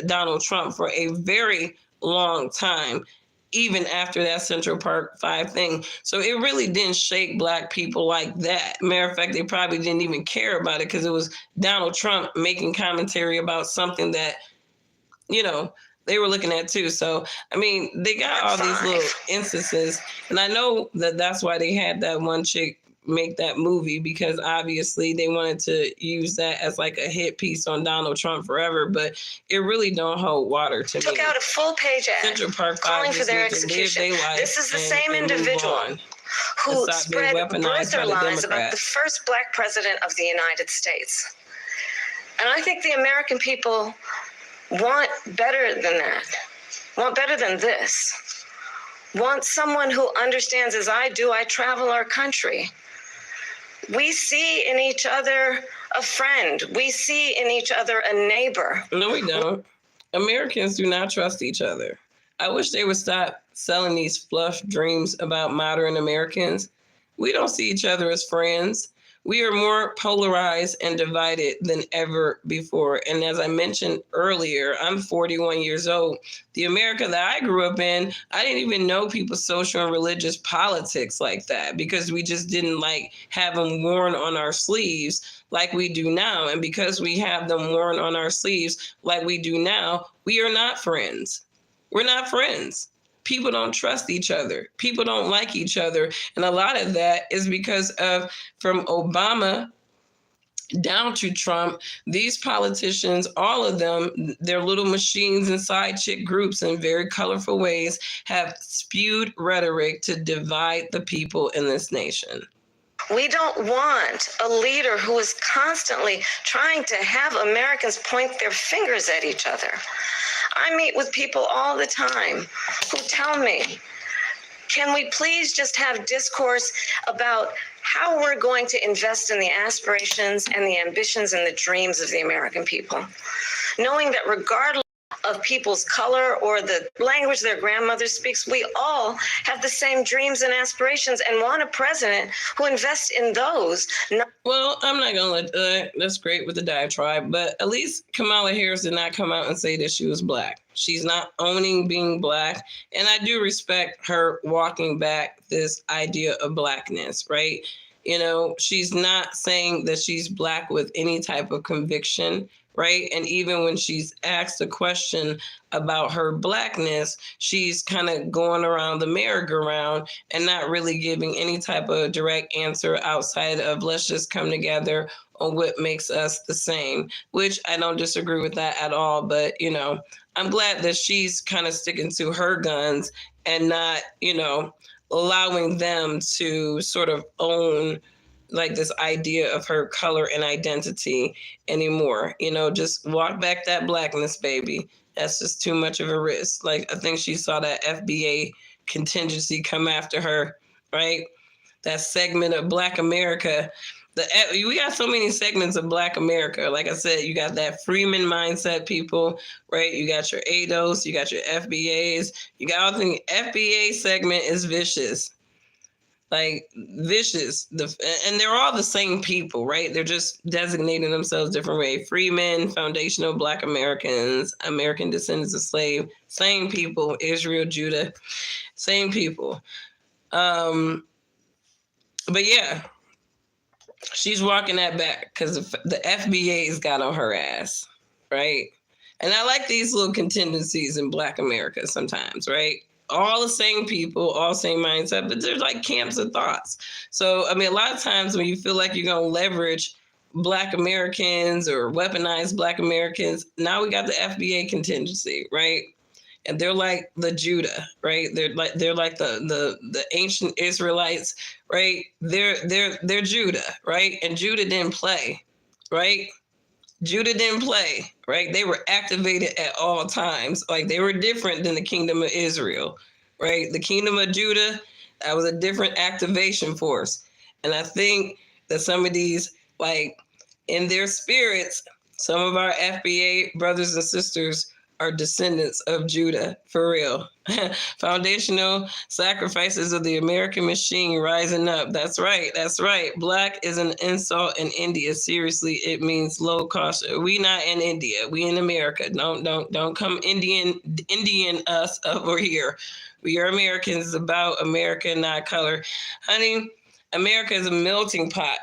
Donald Trump for a very long time, even after that Central Park 5 thing. So it really didn't shake Black people like that. Matter of fact, they probably didn't even care about it because it was Donald Trump making commentary about something that, you know, they were looking at too. So, I mean, they got all these little instances. And I know that that's why they had that one chick make that movie, because obviously they wanted to use that as like a hit piece on Donald Trump forever, but it really don't hold water to me. Took out a full-page ad Central Park calling for their execution. This is the same individual who spread birther lies about the first Black president of the United States. And I think the American people want better than that, want better than this, want someone who understands, as I do, I travel our country. We see in each other a friend. We see in each other a neighbor. No, we don't. Americans do not trust each other. I wish they would stop selling these fluff dreams about modern Americans. We don't see each other as friends. We are more polarized and divided than ever before. And as I mentioned earlier, I'm 41 years old. The America that I grew up in, I didn't even know people's social and religious politics like that, because we just didn't like have them worn on our sleeves like we do now. And because we have them worn on our sleeves like we do now, we are not friends. We're not friends. People don't trust each other. People don't like each other. And a lot of that is because of, from Obama down to Trump, these politicians, all of them, their little machines and side chick groups in very colorful ways have spewed rhetoric to divide the people in this nation. We don't want a leader who is constantly trying to have Americans point their fingers at each other. I meet with people all the time who tell me, can we please just have discourse about how we're going to invest in the aspirations and the ambitions and the dreams of the American people, knowing that regardless of people's color or the language their grandmother speaks, we all have the same dreams and aspirations and want a president who invests in those. Well, I'm not going to let that's great with the diatribe, but at least Kamala Harris did not come out and say that she was Black. She's not owning being Black. And I do respect her walking back this idea of Blackness, right? You know, she's not saying that she's Black with any type of conviction, right? And even when she's asked a question about her Blackness, she's kind of going around the merry-go-round and not really giving any type of direct answer outside of let's just come together on what makes us the same, which I don't disagree with that at all. But, you know, I'm glad that she's kind of sticking to her guns and not, you know, allowing them to sort of own like this idea of her color and identity anymore. You know, just walk back that blackness, baby. That's just too much of a risk. Like, I think she saw that FBA contingency come after her, right? That segment of Black America. We got so many segments of Black America. Like I said, you got that Freeman mindset people, right? You got your ADOS, you got your FBAs, you got all the FBA segment is vicious. Like vicious. And they're all the same people, right? They're just designating themselves different way. Freemen, foundational Black Americans, American descendants of slave, same people, Israel, Judah, same people. But yeah, she's walking that back because the FBA's got on her ass, right? And I like these little contingencies in Black America sometimes, right? All the same people, all same mindset, but there's like camps of thoughts. So, I mean, a lot of times when you feel like you're going to leverage Black Americans or weaponize Black Americans, now we got the FBA contingency, right? And they're like the Judah, right? They're like the ancient Israelites, right? They're Judah, right? And Judah didn't play, right? Judah didn't play, right? They were activated at all times. Like they were different than the kingdom of Israel, right? The kingdom of Judah, that was a different activation force. And I think that some of these, like in their spirits, some of our FBA brothers and sisters are descendants of Judah, for real. Foundational sacrifices of the American machine rising up. That's right. That's right. Black is an insult in India. Seriously, it means low cost. We not in India. We in America. Don't come Indian us over here. We are Americans. It's about America, not color. Honey, America is a melting pot.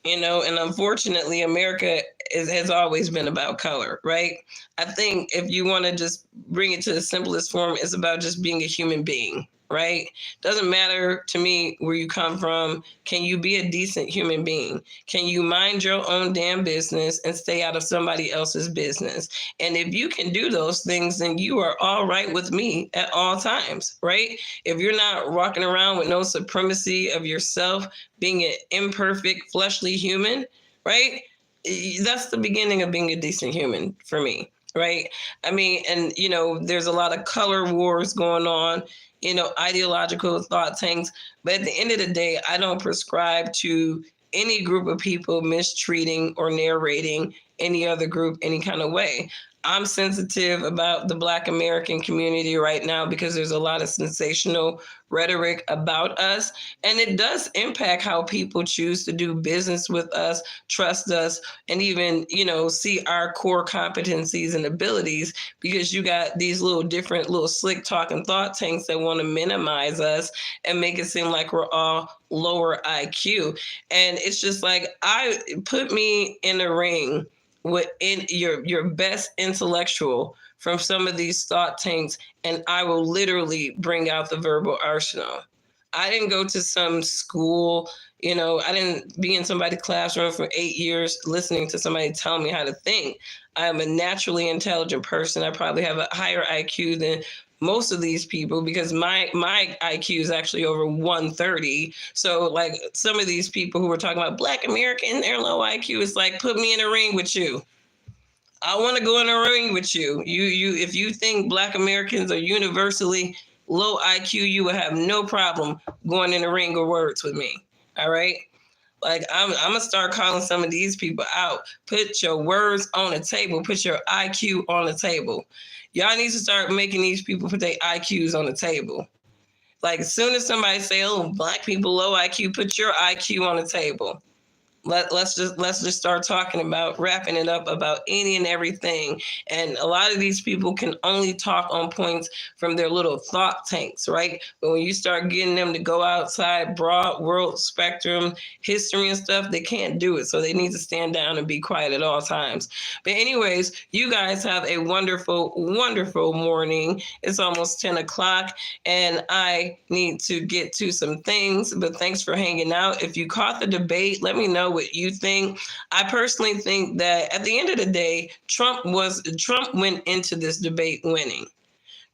You know, and unfortunately, America has always been about color, right? I think if you want to just bring it to the simplest form, it's about just being a human being, right? Doesn't matter to me where you come from. Can you be a decent human being? Can you mind your own damn business and stay out of somebody else's business? And if you can do those things, then you are all right with me at all times, right? If you're not walking around with no supremacy of yourself, being an imperfect, fleshly human, right? That's the beginning of being a decent human for me, right? I mean, and, you know, there's a lot of color wars going on, you know, ideological thought tanks. But at the end of the day, I don't prescribe to any group of people mistreating or narrating any other group any kind of way. I'm sensitive about the Black American community right now because there's a lot of sensational rhetoric about us, and it does impact how people choose to do business with us, trust us, and even, you know, see our core competencies and abilities, because you got these little different little slick talking thought tanks that want to minimize us and make it seem like we're all lower IQ. And it's just like, put me in a ring with your best intellectual from some of these thought tanks, and I will literally bring out the verbal arsenal. I didn't go to some school, you know, I didn't be in somebody's classroom for 8 years listening to somebody tell me how to think. I am a naturally intelligent person. I probably have a higher IQ than most of these people because my IQ is actually over 130. So like some of these people who were talking about Black American, their low IQ, is like, put me in a ring with you. I want to go in a ring with you. If you think Black Americans are universally low IQ, you will have no problem going in a ring of words with me. All right. Like I'm gonna start calling some of these people out. Put your words on the table. Put your IQ on the table. Y'all need to start making these people put their IQs on the table. Like as soon as somebody say, "Oh, Black people low IQ," put your IQ on the table. Let's just start talking about wrapping it up about any and everything. And a lot of these people can only talk on points from their little thought tanks, right? But when you start getting them to go outside, broad world spectrum, history and stuff, they can't do it. So they need to stand down and be quiet at all times. But anyways, you guys have a wonderful, wonderful morning. It's almost 10 o'clock and I need to get to some things, but thanks for hanging out. If you caught the debate, let me know what you think. I personally think that at the end of the day, Trump went into this debate winning.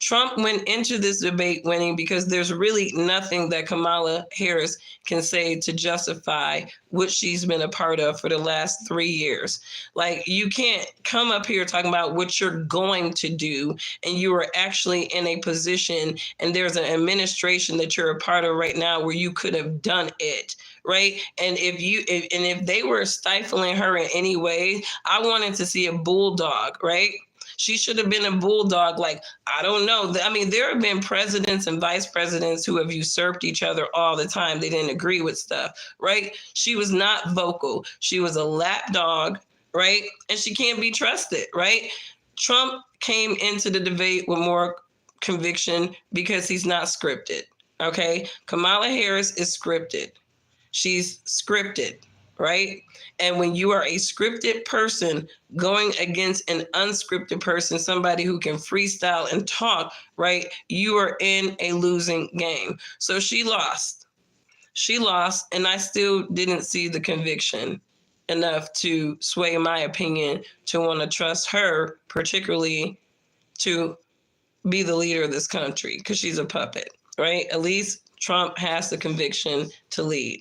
Trump went into this debate winning because there's really nothing that Kamala Harris can say to justify what she's been a part of for the last 3 years. Like, you can't come up here talking about what you're going to do, and you are actually in a position, and there's an administration that you're a part of right now where you could have done it. Right. And if they were stifling her in any way, I wanted to see a bulldog. Right. She should have been a bulldog. Like, I don't know. I mean, there have been presidents and vice presidents who have usurped each other all the time. They didn't agree with stuff. Right. She was not vocal. She was a lapdog. Right. And she can't be trusted. Right. Trump came into the debate with more conviction because he's not scripted. OK. Kamala Harris is scripted. She's scripted, right? And when you are a scripted person going against an unscripted person, somebody who can freestyle and talk, right? You are in a losing game. So she lost. She lost, and I still didn't see the conviction enough to sway my opinion to want to trust her, particularly to be the leader of this country, because she's a puppet, right? At least Trump has the conviction to lead.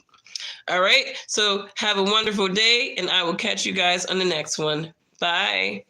All right. So have a wonderful day, and I will catch you guys on the next one. Bye.